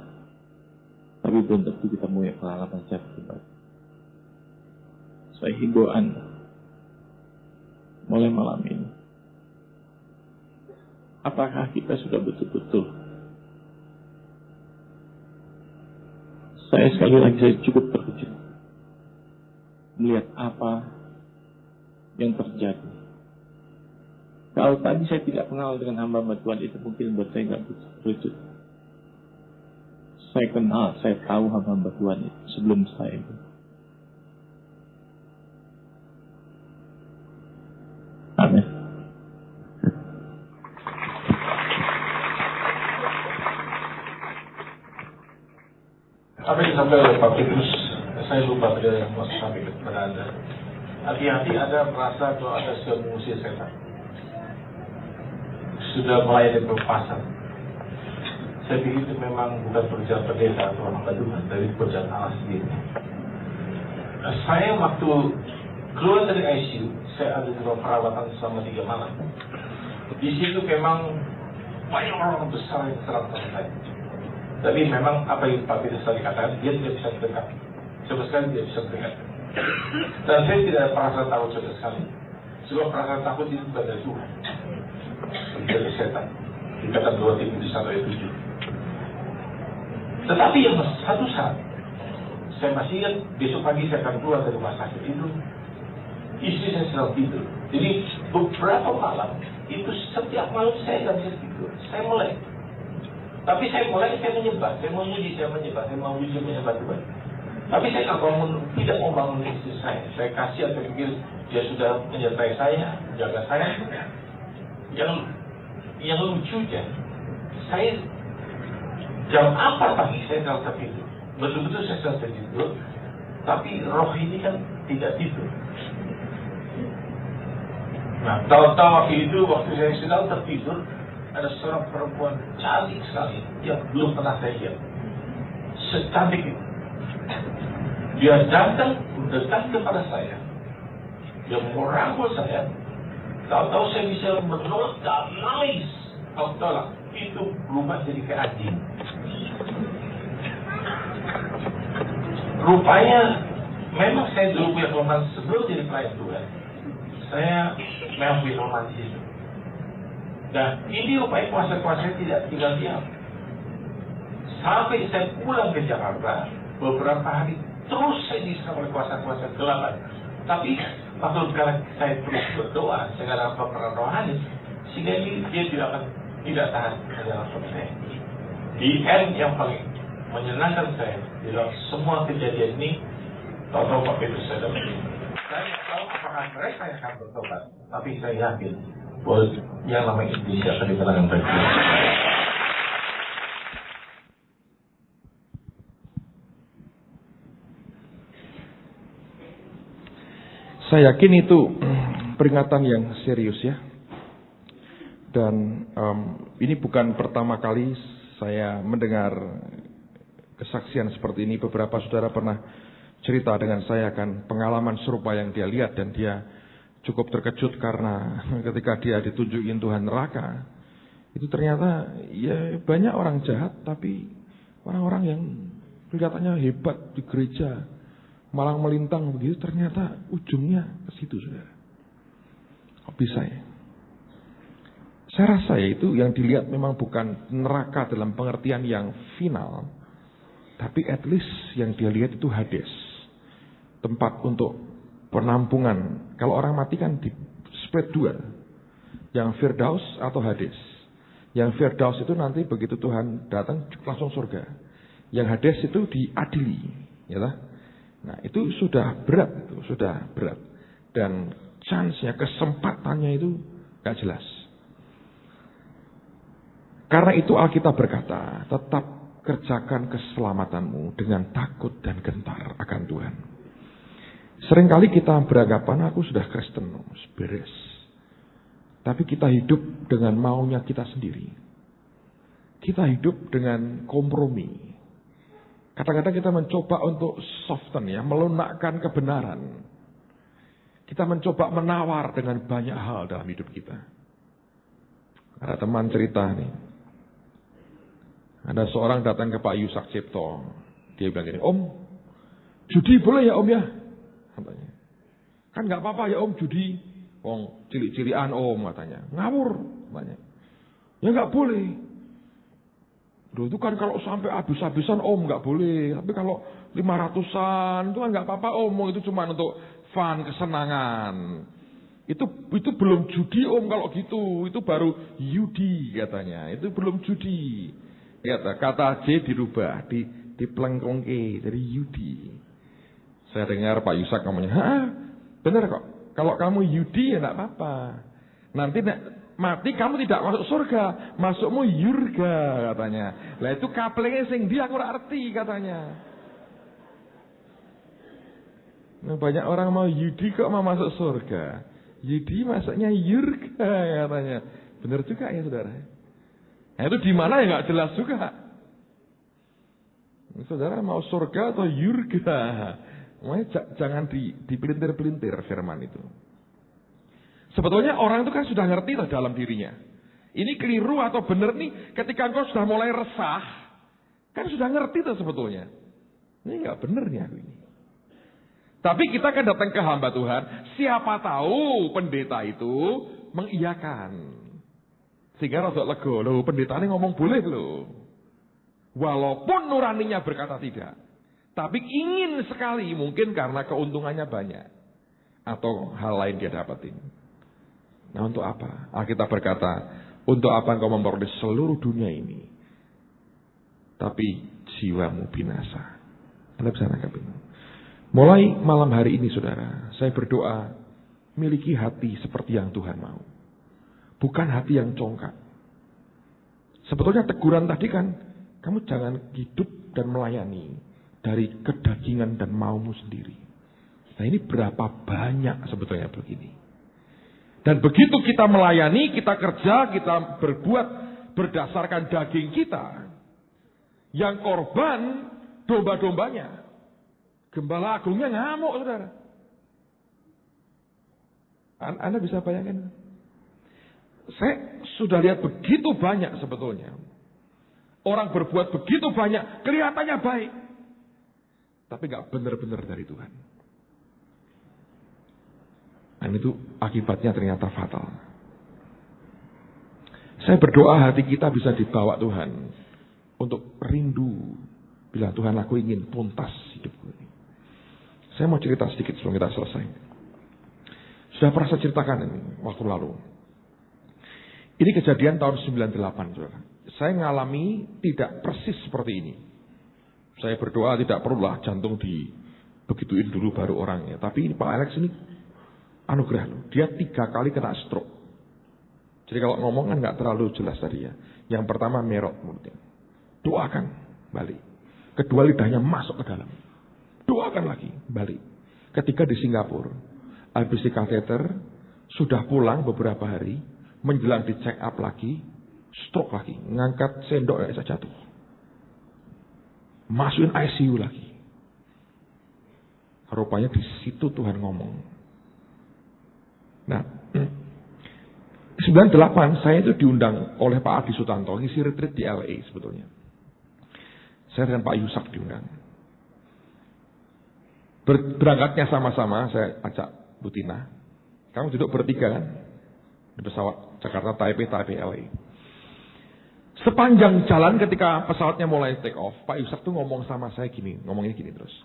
Tapi belum tentu kita punya pengalaman secara pribadi. Saya himbau Anda, mulai malam ini, apakah kita sudah betul-betul, saya sekali lagi saya cukup terkejut melihat apa yang terjadi. Kalau tadi saya tidak kenal dengan hamba Tuhan itu, mungkin buat saya tidak terkejut. Saya kenal, saya tahu hamba Tuhan itu sebelum saya itu. Amin.
Apa yang disampaikan oleh Pak Petrus, saya lupa beliau yang mau sampaikan kepada Anda. Hati-hati Anda merasa bahwa Anda sudah mengusir setan, sudah melayani berpasar. Saya pikir itu memang bukan pekerjaan pendeta atau hamba Tuhan, dari pekerjaan Allah sendiri. Saya waktu keluar dari ICU, saya ada di ruang perawatan selama 3 malam. Di situ memang banyak orang besar yang serang sama saya. Tapi memang apa yang Pak Petrus tadi katakan, dia tidak bisa mendekat. Sama sekali dia bisa mendekat. Dan saya tidak merasa takut sama sekali. Sebab perasaan takut itu bukan dari Tuhan, dari setan. Dikatakan 2 Timotius 1 ayat 7. Tetapi yang satu saat, saya masih ingat besok pagi saya akan keluar dari rumah sakit itu. istri saya sedang tidur. Jadi beberapa malam itu setiap malam saya nggak bisa tidur, saya melek. Tapi saya menyembah, saya mau menyembah Tuhan. Tapi saya nggak bangun, tidak mau bangun istri saya. Saya kasih atau pikir dia sudah menyertai saya, jaga saya. Yang lucunya, saya jam 4 pagi saya sedang tertidur. Betul-betul saya sedang tertidur, tapi roh ini kan tidak tidur. Nah, tahu-tahu waktu saya sedang tertidur, ada seorang perempuan cantik sekali yang belum pernah saya lihat. Secantik itu. Dia datang mendekat kepada saya. Dia merangkul saya. Tahu-tahu saya bisa menolak dan nangis. Tahu-tahu itu berubah jadi kayak anjing. Rupanya memang saya dulu punya kelemahan sebelum jadi pelayan Tuhan. Saya memang punya kelemahan di situ. Dan ini rupanya kuasa-kuasa tidak tinggal diam. Sampai saya pulang ke Jakarta beberapa hari terus saya diserang oleh kuasa-kuasa kegelapan. Tapi waktu sekarang saya terus berdoa, saya dalam peperangan rohani, sehingga ini dia tidak tahan dalam saya. Di end yang paling menyenangkan saya di dalam semua kejadian ini, tahu-tahu Pak Petrus saya dapat ini. Saya tidak tahu apakah mereka yang akan bertobat, tapi saya yakin bahwa yang namanya Indonesia akan ditenangkan baik.
Saya yakin itu peringatan yang serius ya. Dan ini bukan pertama kali saya mendengar kesaksian seperti ini. Beberapa saudara pernah cerita dengan saya akan pengalaman serupa yang dia lihat. Dan dia cukup terkejut karena ketika dia ditunjukin Tuhan neraka, itu ternyata ya banyak orang jahat, tapi orang-orang yang kelihatannya hebat di gereja, malang melintang begitu, ternyata ujungnya ke situ, saudara. Kok bisa ya? Saya rasa ya itu yang dilihat memang bukan neraka dalam pengertian yang final, tapi at least yang dia lihat itu Hades, tempat untuk penampungan. Kalau orang mati kan di split dua, yang Firdaus atau Hades. Yang Firdaus itu nanti begitu Tuhan datang langsung surga. Yang Hades itu diadili, ya lah. Nah itu sudah berat, dan chance-nya, kesempatannya itu gak jelas. Karena itu Alkitab berkata, tetap kerjakan keselamatanmu dengan takut dan gentar akan Tuhan. Seringkali kita beranggapan aku sudah Kristen, beres. Tapi kita hidup dengan maunya kita sendiri. Kita hidup dengan kompromi. Kadang-kadang kita mencoba untuk soften ya, melunakkan kebenaran. Kita mencoba menawar dengan banyak hal dalam hidup kita. Ada teman cerita nih. Ada seorang datang ke Pak Yusak Cipto. Dia bilang gini, Om, judi boleh ya Om ya? Katanya. Kan gak apa-apa ya Om judi. Wong cilik-cilian Om katanya. Ngawur katanya. Ya gak boleh. Duh, itu kan kalau sampai habis-habisan Om nggak boleh. Tapi kalau 500-an itu kan nggak apa-apa Om. Itu cuma untuk fun, kesenangan. Itu belum judi Om kalau gitu. Itu baru yudi katanya. Itu belum judi. Kata J dirubah, dipelengkongke jadi yudi. Saya dengar Pak Yusak ngomongnya, hah bener kok. Kalau kamu yudi ya nggak apa-apa. Nanti mati kamu tidak masuk surga, masukmu yurga katanya. Lah itu kaplenge sing dia aku arti katanya. Nah, banyak orang mau yudi kok mau masuk surga. Yudi masuknya yurga katanya. Benar juga ya saudara. Nah itu di mana ya nggak jelas juga. Saudara mau surga atau yurga? Makanya jangan dipelintir-pelintir firman itu. Sebetulnya orang itu kan sudah ngerti lah dalam dirinya. Ini keliru atau benar nih ketika engkau sudah mulai resah. Kan sudah ngerti tuh sebetulnya. Ini gak benar nih aku ini. Tapi kita kan datang ke hamba Tuhan. Siapa tahu pendeta itu mengiyakan. Sehingga rada lega. Loh pendeta ini ngomong boleh loh. Walaupun nuraninya berkata tidak. Tapi ingin sekali mungkin karena keuntungannya banyak. atau hal lain dia dapatin. Nah, untuk apa? Alkitab berkata, untuk apa engkau memperoleh seluruh dunia ini, tapi jiwamu binasa. Anda bisa nangkap ini. Mulai malam hari ini, saudara, saya berdoa, miliki hati seperti yang Tuhan mau. Bukan hati yang congkak. Sebetulnya teguran tadi kan, kamu jangan hidup dan melayani dari kedagingan dan maumu sendiri. Nah, ini berapa banyak sebetulnya begini. Dan begitu kita melayani, kita kerja, kita berbuat berdasarkan daging kita. Yang korban domba-dombanya. Gembala agungnya ngamuk, saudara. Anda bisa bayangin? Saya sudah lihat begitu banyak sebetulnya. Orang berbuat begitu banyak, kelihatannya baik. Tapi gak benar-benar dari Tuhan. Dan itu akibatnya ternyata fatal. Saya berdoa hati kita bisa dibawa Tuhan untuk rindu. Bilang, Tuhan, aku ingin tuntas hidupku ini. Saya mau cerita sedikit sebelum kita selesai. Sudah pernah saya ceritakan ini waktu lalu. Ini kejadian tahun 98, saudara. Saya mengalami tidak persis seperti ini. Saya berdoa tidak perlulah jantung dibegituin dulu baru orangnya. Tapi Pak Alex ini anugerah loh. Dia 3 kali kena stroke. Jadi kalau ngomong kan gak terlalu jelas tadi ya. Yang pertama merot mulutnya. Doakan, balik. Kedua lidahnya masuk ke dalam. Doakan lagi, balik. Ketiga di Singapura. Habis di kateter, sudah pulang beberapa hari. Menjelang di check up lagi. Stroke lagi. Ngangkat sendok bisa jatuh. Masukin ICU lagi. Rupanya di situ Tuhan ngomong. Nah, 98 saya itu diundang oleh Pak Adi Sutanto ngisi retreat di LA sebetulnya. Saya dengan Pak Yusak diundang. Berangkatnya sama-sama, saya ajak Bu Tina. Kamu duduk bertiga kan? Di pesawat Jakarta, Taipei, LA. Sepanjang jalan ketika pesawatnya mulai take off, Pak Yusak tuh ngomong sama saya gini, ngomongnya gini terus.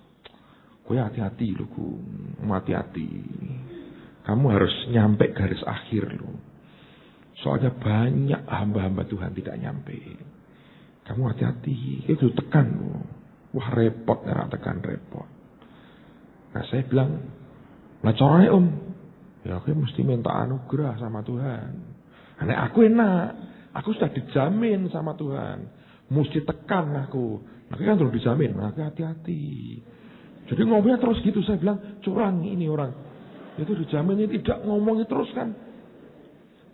Gue hati-hati loh, hati-hati. Kamu harus nyampe garis akhir loh. Soalnya banyak hamba-hamba Tuhan tidak nyampe. Kamu hati-hati, itu tekan loh. Wah repot, tekan repot. Nah saya bilang, lah caranya om, ya aku mesti minta anugerah sama Tuhan. Nah aku enak, aku sudah dijamin sama Tuhan. Mesti tekan aku. Nah kan terus dijamin, nah hati-hati. Jadi ngomongnya terus gitu, saya bilang curang ini orang. Itu dijaminnya tidak ngomongin terus kan.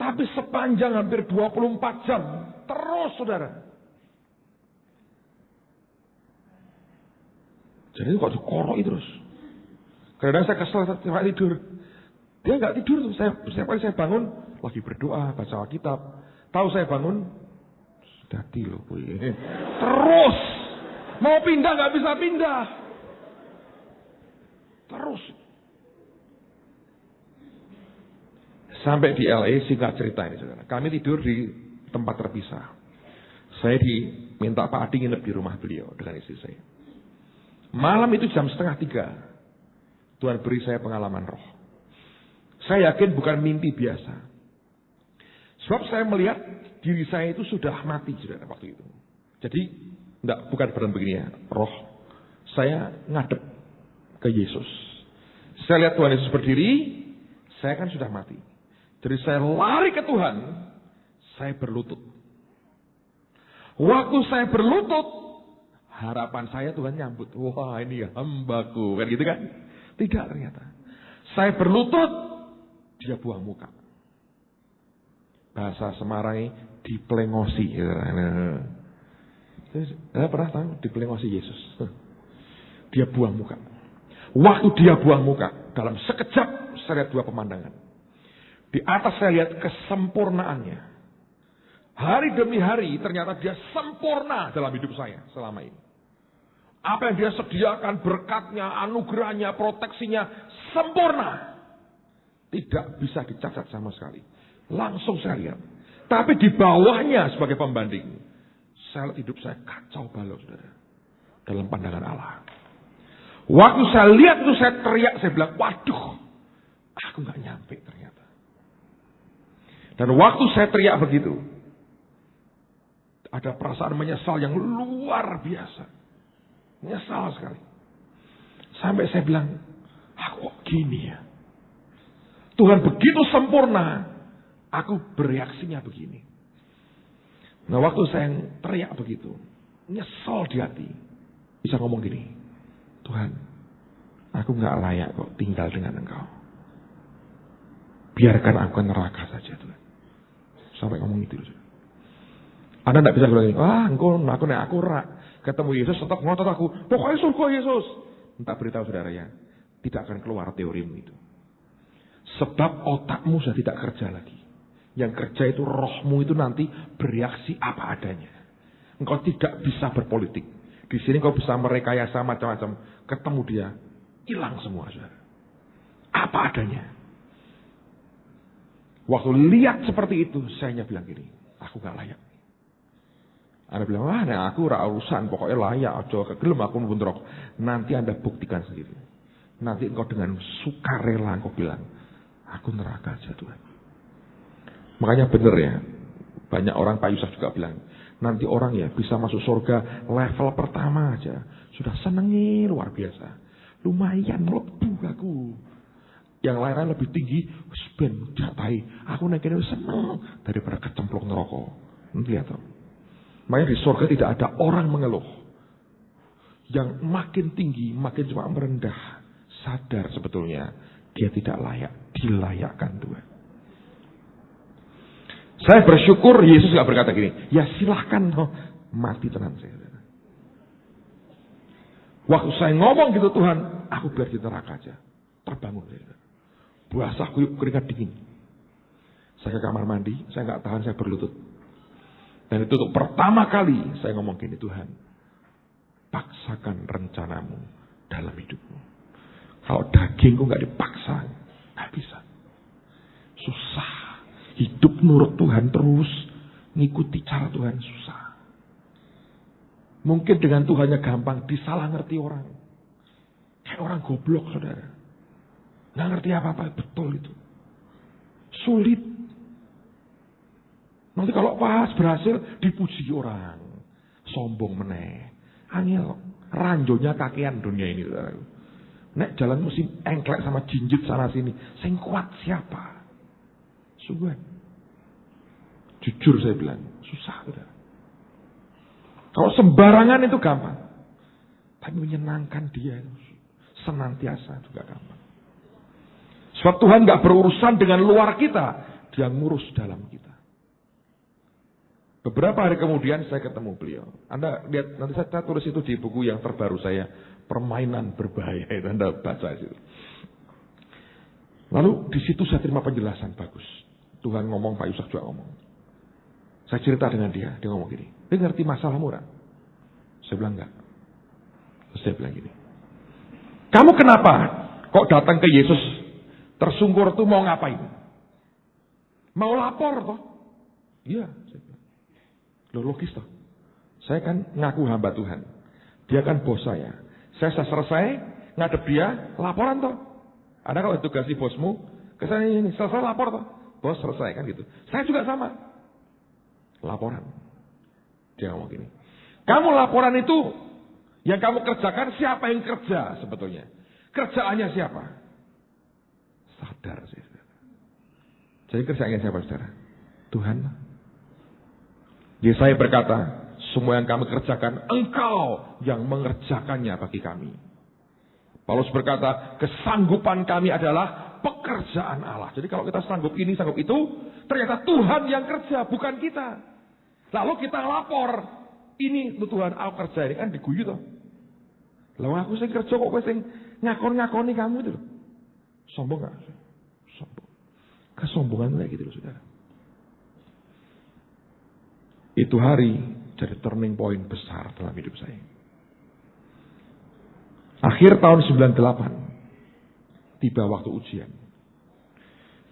Tapi sepanjang hampir 24 jam. Terus saudara. Jadi kok dikoroi terus. Kadang saya kesel saya tidur. Dia gak tidur. Setiap kali saya bangun. Lagi berdoa. Baca Alkitab. Tahu saya bangun. Sudah loh. Terus. Mau pindah gak bisa pindah. Terus. Sampai di LA, singkat cerita ini saudara. Kami tidur di tempat terpisah. Saya diminta Pak Adi nginep di rumah beliau dengan istri saya. Malam itu jam 2:30. Tuhan beri saya pengalaman roh. Saya yakin bukan mimpi biasa. Sebab saya melihat diri saya itu sudah mati saudara waktu itu. Jadi bukan badan begini ya. Roh saya ngadep ke Yesus. Saya lihat Tuhan Yesus berdiri. Saya kan sudah mati. Jadi saya lari ke Tuhan, saya berlutut. Waktu saya berlutut, harapan saya Tuhan nyambut. Wah ini ya hambaku, kan gitu kan? Tidak ternyata. Saya berlutut, dia buang muka. Bahasa Semarang diplengosi. Saya pernah tahu diplengosi Yesus. Dia buang muka. Waktu dia buang muka, dalam sekejap saya lihat 2 pemandangan. Di atas saya lihat kesempurnaannya. Hari demi hari ternyata dia sempurna dalam hidup saya selama ini. Apa yang dia sediakan, berkatnya, anugerahnya, proteksinya, sempurna. Tidak bisa dicacat sama sekali. Langsung saya lihat. Tapi di bawahnya sebagai pembanding. Saya lihat hidup saya kacau balau saudara. Dalam pandangan Allah. Waktu saya lihat itu saya teriak, saya bilang, waduh. Aku nggak nyampe ternyata. Dan waktu saya teriak begitu, ada perasaan menyesal yang luar biasa. Menyesal sekali. Sampai saya bilang, aku kok gini ya. Tuhan begitu sempurna, aku bereaksinya begini. Nah waktu saya teriak begitu, nyesal di hati, bisa ngomong gini, Tuhan, aku gak layak kok tinggal dengan Engkau. Biarkan aku ke neraka saja Tuhan. Sampai ngomong itu. Anda gak bisa bilang gini, aku rak. Ketemu Yesus tetap ngotot aku, pokoknya surga Yesus. Entah beritahu saudara ya, tidak akan keluar teorimu itu. Sebab otakmu sudah tidak kerja lagi. Yang kerja itu rohmu itu nanti bereaksi apa adanya. Engkau tidak bisa berpolitik. Di sini kau bisa merekayasa macam-macam. Ketemu dia, hilang semua saudara. Apa adanya. Waktu lihat seperti itu, saya hanya bilang gini, aku gak layak. Anda bilang, aku urusan, pokoknya layak, aja kegelem aku membuntrok. Nanti Anda buktikan sendiri. Nanti engkau dengan sukarela engkau bilang, aku neraka aja Tuhan. Makanya benar ya, banyak orang Pak Yusuf juga bilang, nanti orang ya bisa masuk surga level pertama aja. Sudah senengi luar biasa. Lumayan melebu aku. Yang lain lebih tinggi, ben jatai. Aku naik ini seneng daripada kecemplung neraka. Nanti lihat tuh. Makanya di surga tidak ada orang mengeluh. Yang makin tinggi, makin cuma merendah. Sadar sebetulnya dia tidak layak, dilayakkan Tuhan. Saya bersyukur Yesus gak berkata gini, ya silahkan mati tenang saya. Waktu saya ngomong gitu Tuhan, aku biar di neraka aja. Terbangun saya. Basah kuyup keringat dingin. Saya ke kamar mandi, saya gak tahan, saya berlutut. Dan itu untuk pertama kali saya ngomong gini, Tuhan, paksakan rencanamu dalam hidupmu. Kalau dagingku gak dipaksa, gak bisa. Susah. Hidup nurut Tuhan terus, ngikuti cara Tuhan susah. Mungkin dengan Tuhannya gampang, disalah ngerti orang. Kayak orang goblok saudara. Gak ngerti apa-apa, betul itu. Sulit. Nanti kalau pas berhasil dipuji orang, sombong meneh. Angel, ranjonya kakean dunia ini. Nek jalan mesti engklek sama jinjit sana sini. Sing kuat siapa? Sungguh. Jujur saya bilang, susah udah. Kalau sembarangan itu gampang. Tapi menyenangkan dia senantiasa juga gampang. Sebab Tuhan gak berurusan dengan luar kita, dia ngurus dalam kita. Beberapa hari kemudian saya ketemu beliau. Anda lihat, nanti saya tulis itu di buku yang terbaru saya, Permainan Berbahaya. Itu Anda baca itu. Lalu di situ saya terima penjelasan bagus. Tuhan ngomong, Pak Yusuf juga ngomong. Saya cerita dengan dia ngomong gini. Dia ngerti masalahmu, Ran? Saya bilang enggak. Terus saya bilang gini. Kamu kenapa kok datang ke Yesus tersungkur tuh mau ngapain? Mau lapor toh? Iya, saya bilang. Loh logis toh. Saya kan ngaku hamba Tuhan. Dia kan bos saya. Saya selesai ngadep dia, laporan toh. Ada kalau tugasi bosmu, kesana ini selesai lapor toh. Bos selesai kan gitu. Saya juga sama. Laporan. Dia ngomong gini. Kamu laporan itu yang kamu kerjakan siapa yang kerja sebetulnya? Kerjaannya siapa? Sadar sih. Jadi kerjaannya siapa saudara? Tuhan. Yesaya berkata, semua yang kami kerjakan, Engkau yang mengerjakannya bagi kami. Paulus berkata, kesanggupan kami adalah pekerjaan Allah. Jadi kalau kita sanggup ini, sanggup itu, ternyata Tuhan yang kerja, bukan kita. Lalu kita lapor, ini Tuhan aku kerja, ini kan diguyu toh. Lalu aku sing kerja kok kowe sing ngakon-ngakoni kamu itu loh. Sombong gak? Sombong. Kesombongan kayak gitu loh saudara. Itu hari jadi turning point besar dalam hidup saya. Akhir tahun 98, tiba waktu ujian.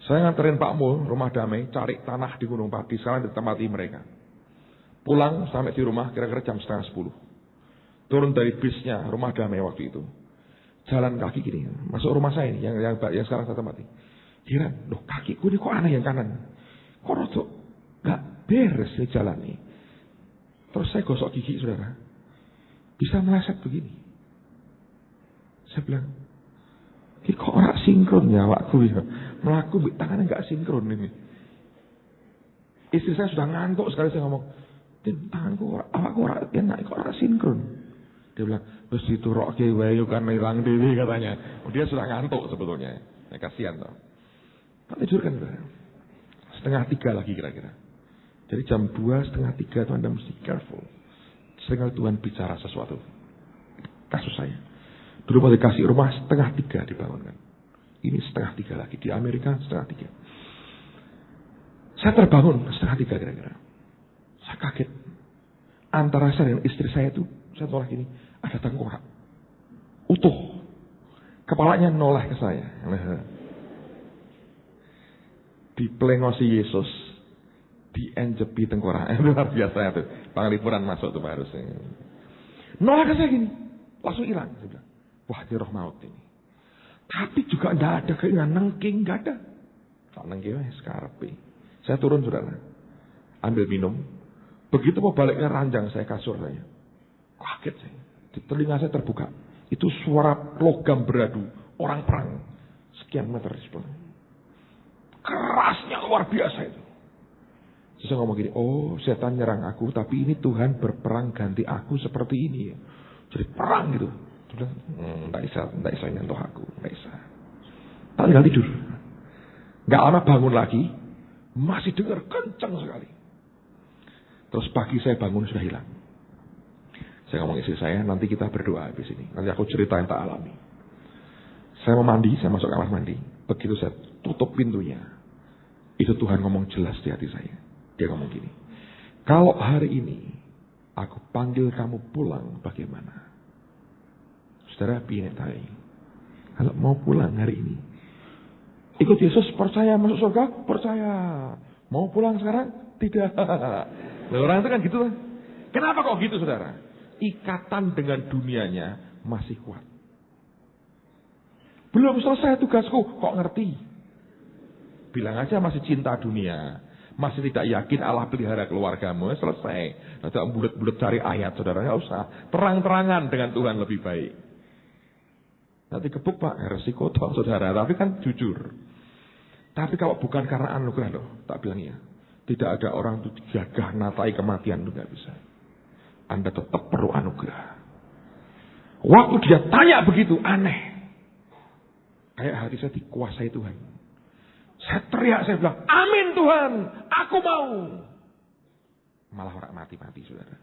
Saya nganterin Pak Mul, rumah damai, cari tanah di Gunung Pati, sekarang ditempati mereka. Pulang sampai di rumah kira-kira jam 9:30. Turun dari bisnya rumah damai waktu itu. Jalan kaki gini, masuk rumah saya ini, yang sekarang saya tempati. Kira, loh kakiku ini kok aneh yang kanan. Kok rotok gak beres nih jalan nih. Terus saya gosok gigi saudara. Bisa meleset begini. Saya bilang, ini kok ora sinkron ya awakku ya. Melaku tangannya gak sinkron ini. Istri saya sudah ngantuk sekali, saya ngomong, tanganku awakku ora enak kok ora sinkron. Dia bilang, terus diturokke wae kan ilang dhewe katanya. Dia sudah ngantuk sebetulnya. Ya, kasihan toh. Tak tidur kan saudara. 2:30 lagi kira-kira. Jadi jam 2:30 itu Anda mesti careful. Sehingga Tuhan bicara sesuatu. Kasus saya. Dulu mau dikasih rumah 2:30 dibangunkan. Ini 2:30 lagi. Di Amerika 2:30. Saya terbangun 2:30 kira-kira. Saya kaget. Antara saya dan istri saya itu, saya tolak ini, ada tengkorak. Utuh. Kepalanya noleh ke saya. Diplengosi Yesus, dienjepi tengkorak. Luar biasa itu. Panglipuran masuk tuh harusnya. Nolak ke saya gini, langsung hilang. Saya bilang, wah ini roh maut ini. Tapi juga tidak ada keinginan nengking, nggak ada. Tak nengking, skarpe. Saya turun saudara, ambil minum. Begitu mau baliknya ranjang saya kasur saya. Kaget saya. Di telinga saya terbuka. Itu suara logam beradu, orang perang. Sekian meter di sebelah. Kerasnya luar biasa itu. Saya ngomong gini, oh setan nyerang aku, tapi ini Tuhan berperang ganti aku seperti ini ya. Jadi perang gitu. Sudah, tidak bisa nyentuh aku, tidak bisa. Tak tinggal tidur. Gak lama bangun lagi, masih dengar kencang sekali. Terus pagi saya bangun sudah hilang. Saya ngomong istri saya, nanti kita berdoa habis ini. Nanti aku cerita yang tak alami. Saya mau mandi, saya masuk kamar mandi. Begitu saya tutup pintunya, itu Tuhan ngomong jelas di hati saya. Dia ngomong gini, kalau hari ini aku panggil kamu pulang, bagaimana? Saudara, piye tadi? Kalau mau pulang hari ini, ikut Yesus, percaya masuk surga? Percaya. Mau pulang sekarang? Tidak. Nah, orang itu kan gitu. Kenapa kok gitu saudara? Ikatan dengan dunianya masih kuat. Belum selesai tugasku, kok ngerti? Bilang aja masih cinta dunia. Masih tidak yakin Allah pelihara keluargamu, selesai. Tidak bulet-bulet cari ayat saudara, nggak usah. Terang-terangan dengan Tuhan lebih baik. Nanti kebuk pak, resiko toh saudara. Tapi kan jujur. Tapi kalau bukan karena anugerah loh, tak bilang ya. Tidak ada orang itu gagah natai kematian itu nggak bisa. Anda tetap perlu anugerah. Waktu dia tanya begitu aneh. Kayak hati saya dikuasai Tuhan. Saya teriak, saya bilang, amin Tuhan, aku mau. Malah orang mati-mati saudara.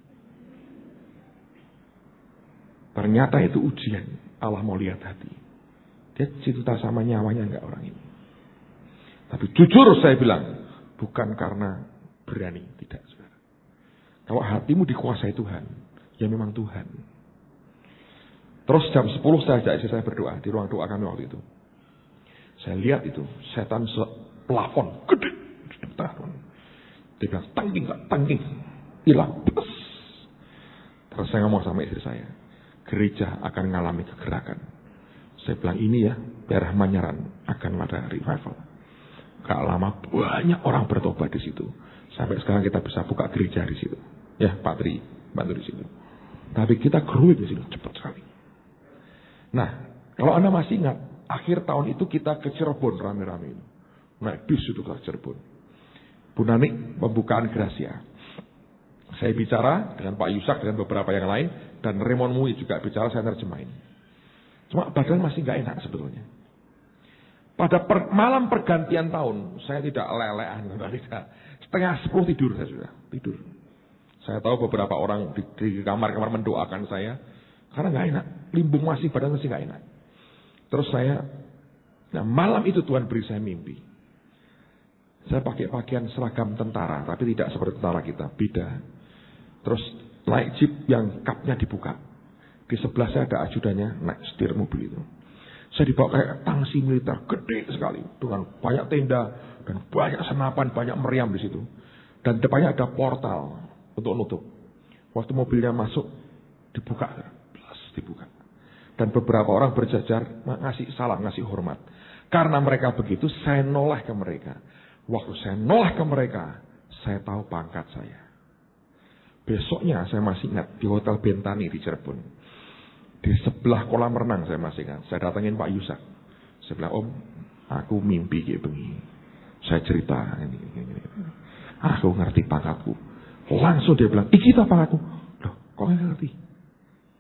Ternyata itu ujian. Allah mau lihat hati. Dia cinta sama nyawanya enggak orang ini. Tapi jujur saya bilang, bukan karena berani, tidak saudara. Kalau hatimu dikuasai Tuhan, ya memang Tuhan. Terus jam 10 saya ajak istri saya berdoa di ruang doa kami waktu itu. Saya lihat itu setan plafon gede di tengah. Dia bilang tangking, hilang. Terus saya ngomong sama istri saya, gereja akan mengalami kegerakan. Saya bilang ini ya, daerah Manyaran akan ada revival. Gak lama banyak orang bertobat di situ. Sampai sekarang kita bisa buka gereja di situ. Ya Pak Tri bantu di situ. Tapi kita growing di situ cepat sekali. Nah, kalau Anda masih ingat, akhir tahun itu kita ke Cirebon rame-rame itu. Naik bis itu ke Cirebon. Bu Nanik pembukaan Gracia. Saya bicara dengan Pak Yusak dengan beberapa yang lain. Dan Raymond Mui juga bicara, saya terjemahin. Cuma badan masih gak enak sebetulnya. Pada malam pergantian tahun, saya tidak lelehan. Tidak. 9:30 tidur saya sudah. Tidur. Saya tahu beberapa orang di kamar-kamar mendoakan saya. Karena gak enak. Limbung masih, badan masih gak enak. Terus malam itu Tuhan beri saya mimpi. Saya pakai pakaian seragam tentara, tapi tidak seperti tentara kita, beda. Terus naik jeep yang kapnya dibuka. Di sebelah saya ada ajudannya naik setir mobil itu. Saya dibawa kayak tangsi militer gede sekali dengan banyak tenda dan banyak senapan, banyak meriam di situ. Dan depannya ada portal untuk nutup. Waktu mobilnya masuk dibuka. Dan beberapa orang berjajar ngasih salam, ngasih hormat. Karena mereka begitu, saya noleh ke mereka. Waktu saya noleh ke mereka, saya tahu pangkat saya. Besoknya saya masih ingat di Hotel Bentani di Cirebon. Di sebelah kolam renang saya masih ingat. Saya datangin Pak Yusak. Saya bilang, Om, aku mimpi kayak begini. Saya cerita ini. Aku ngerti pangkatku. Langsung dia bilang, kita pangkatku. Loh, kok ngerti?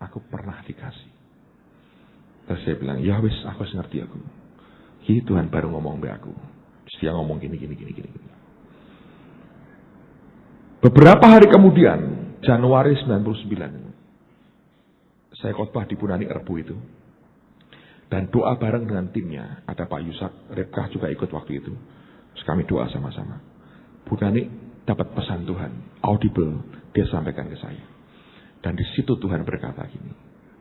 Aku pernah dikasih. Terus saya bilang, ya wis, aku ngerti aku. Ini Tuhan baru ngomong be aku. Terus dia ngomong gini. Beberapa hari kemudian, Januari 99, saya khotbah di Punani Erbu itu. Dan doa bareng dengan timnya. Ada Pak Yusak, Repkah juga ikut waktu itu. Terus kami doa sama-sama. Punani dapat pesan Tuhan, audible, dia sampaikan ke saya. Dan di situ Tuhan berkata gini.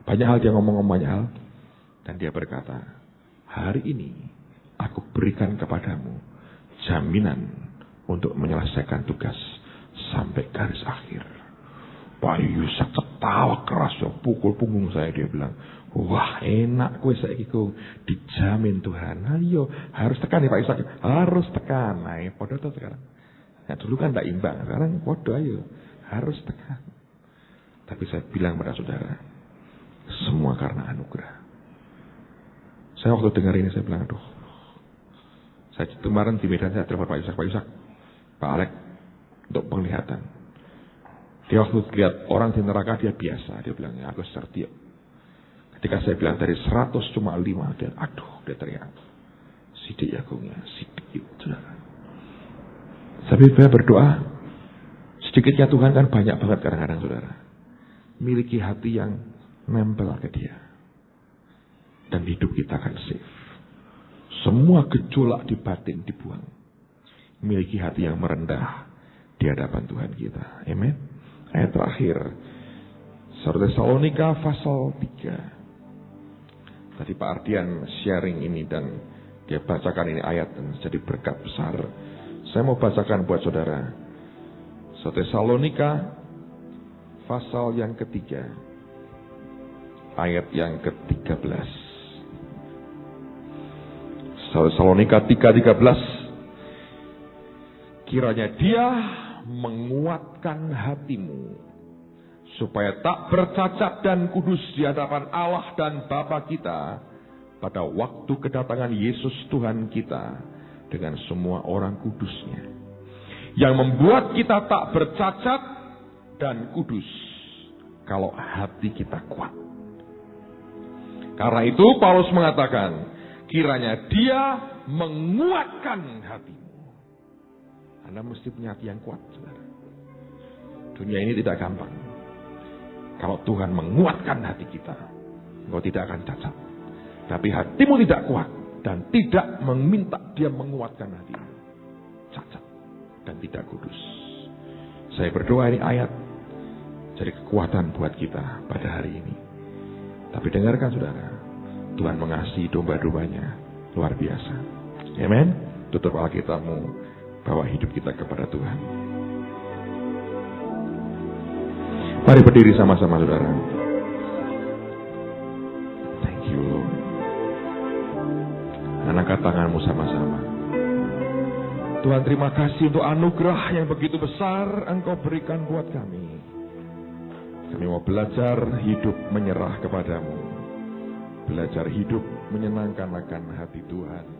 Banyak hal dia ngomong banyak hal. Dan dia berkata, hari ini aku berikan kepadamu jaminan untuk menyelesaikan tugas sampai garis akhir. Pak Yusak ketawa keras, ya, pukul punggung saya. Dia bilang, wah enak kue saiki kong, dijamin Tuhan. Ayo harus tekan nih Pak Yusak, harus tekan. Nah, podo tuh sekarang. Nah, dulu kan tidak imbang, sekarang podo ayo harus tekan. Tapi saya bilang pada saudara, semua karena anugerah. Saya waktu dengar ini saya bilang, aduh. Saya kemarin di Medan saya telepon Pak Yusak, Pak Alek untuk penglihatan. Dia waktu lihat orang di neraka dia biasa, dia bilang, ya aku cerdik. Ketika saya bilang dari 100 cuma 5, dia aduh, dia teriak. Sidik ya kongnya, sidik. Tapi saya berdoa, sedikitnya Tuhan kan banyak banget kadang-kadang saudara. Miliki hati yang nempel ke dia. Dan hidup kita akan safe. Semua gejolak di batin dibuang. Miliki hati yang merendah di hadapan Tuhan kita. Amen. Ayat terakhir. 1 Tesalonika pasal 3. Tadi Pak Ardian sharing ini dan dia bacakan ini ayat dan jadi berkat besar. Saya mau bacakan buat saudara. 1 Tesalonika pasal yang ketiga. Ayat yang ke-13. 1 Tesalonika 3:13. Kiranya dia menguatkan hatimu supaya tak bercacat dan kudus di hadapan Allah dan Bapa kita pada waktu kedatangan Yesus Tuhan kita dengan semua orang kudusnya, yang membuat kita tak bercacat dan kudus kalau hati kita kuat. Karena itu Paulus mengatakan, kiranya dia menguatkan hatimu. Anda mesti punya hati yang kuat, saudara. Dunia ini tidak gampang. Kalau Tuhan menguatkan hati kita, engkau tidak akan cacat. Tapi hatimu tidak kuat dan tidak meminta dia menguatkan hatimu, cacat dan tidak kudus. Saya berdoa ini ayat jadi kekuatan buat kita pada hari ini. Tapi dengarkan saudara, Tuhan mengasihi domba-dombanya luar biasa. Amen. Tutup Alkitabmu, bawa hidup kita kepada Tuhan. Mari berdiri sama-sama saudara. Thank you Lord. Angkat tanganmu sama-sama. Tuhan, terima kasih untuk anugerah yang begitu besar Engkau berikan buat kami. Kami mau belajar hidup menyerah kepadamu. Belajar hidup menyenangkan akan hati Tuhan.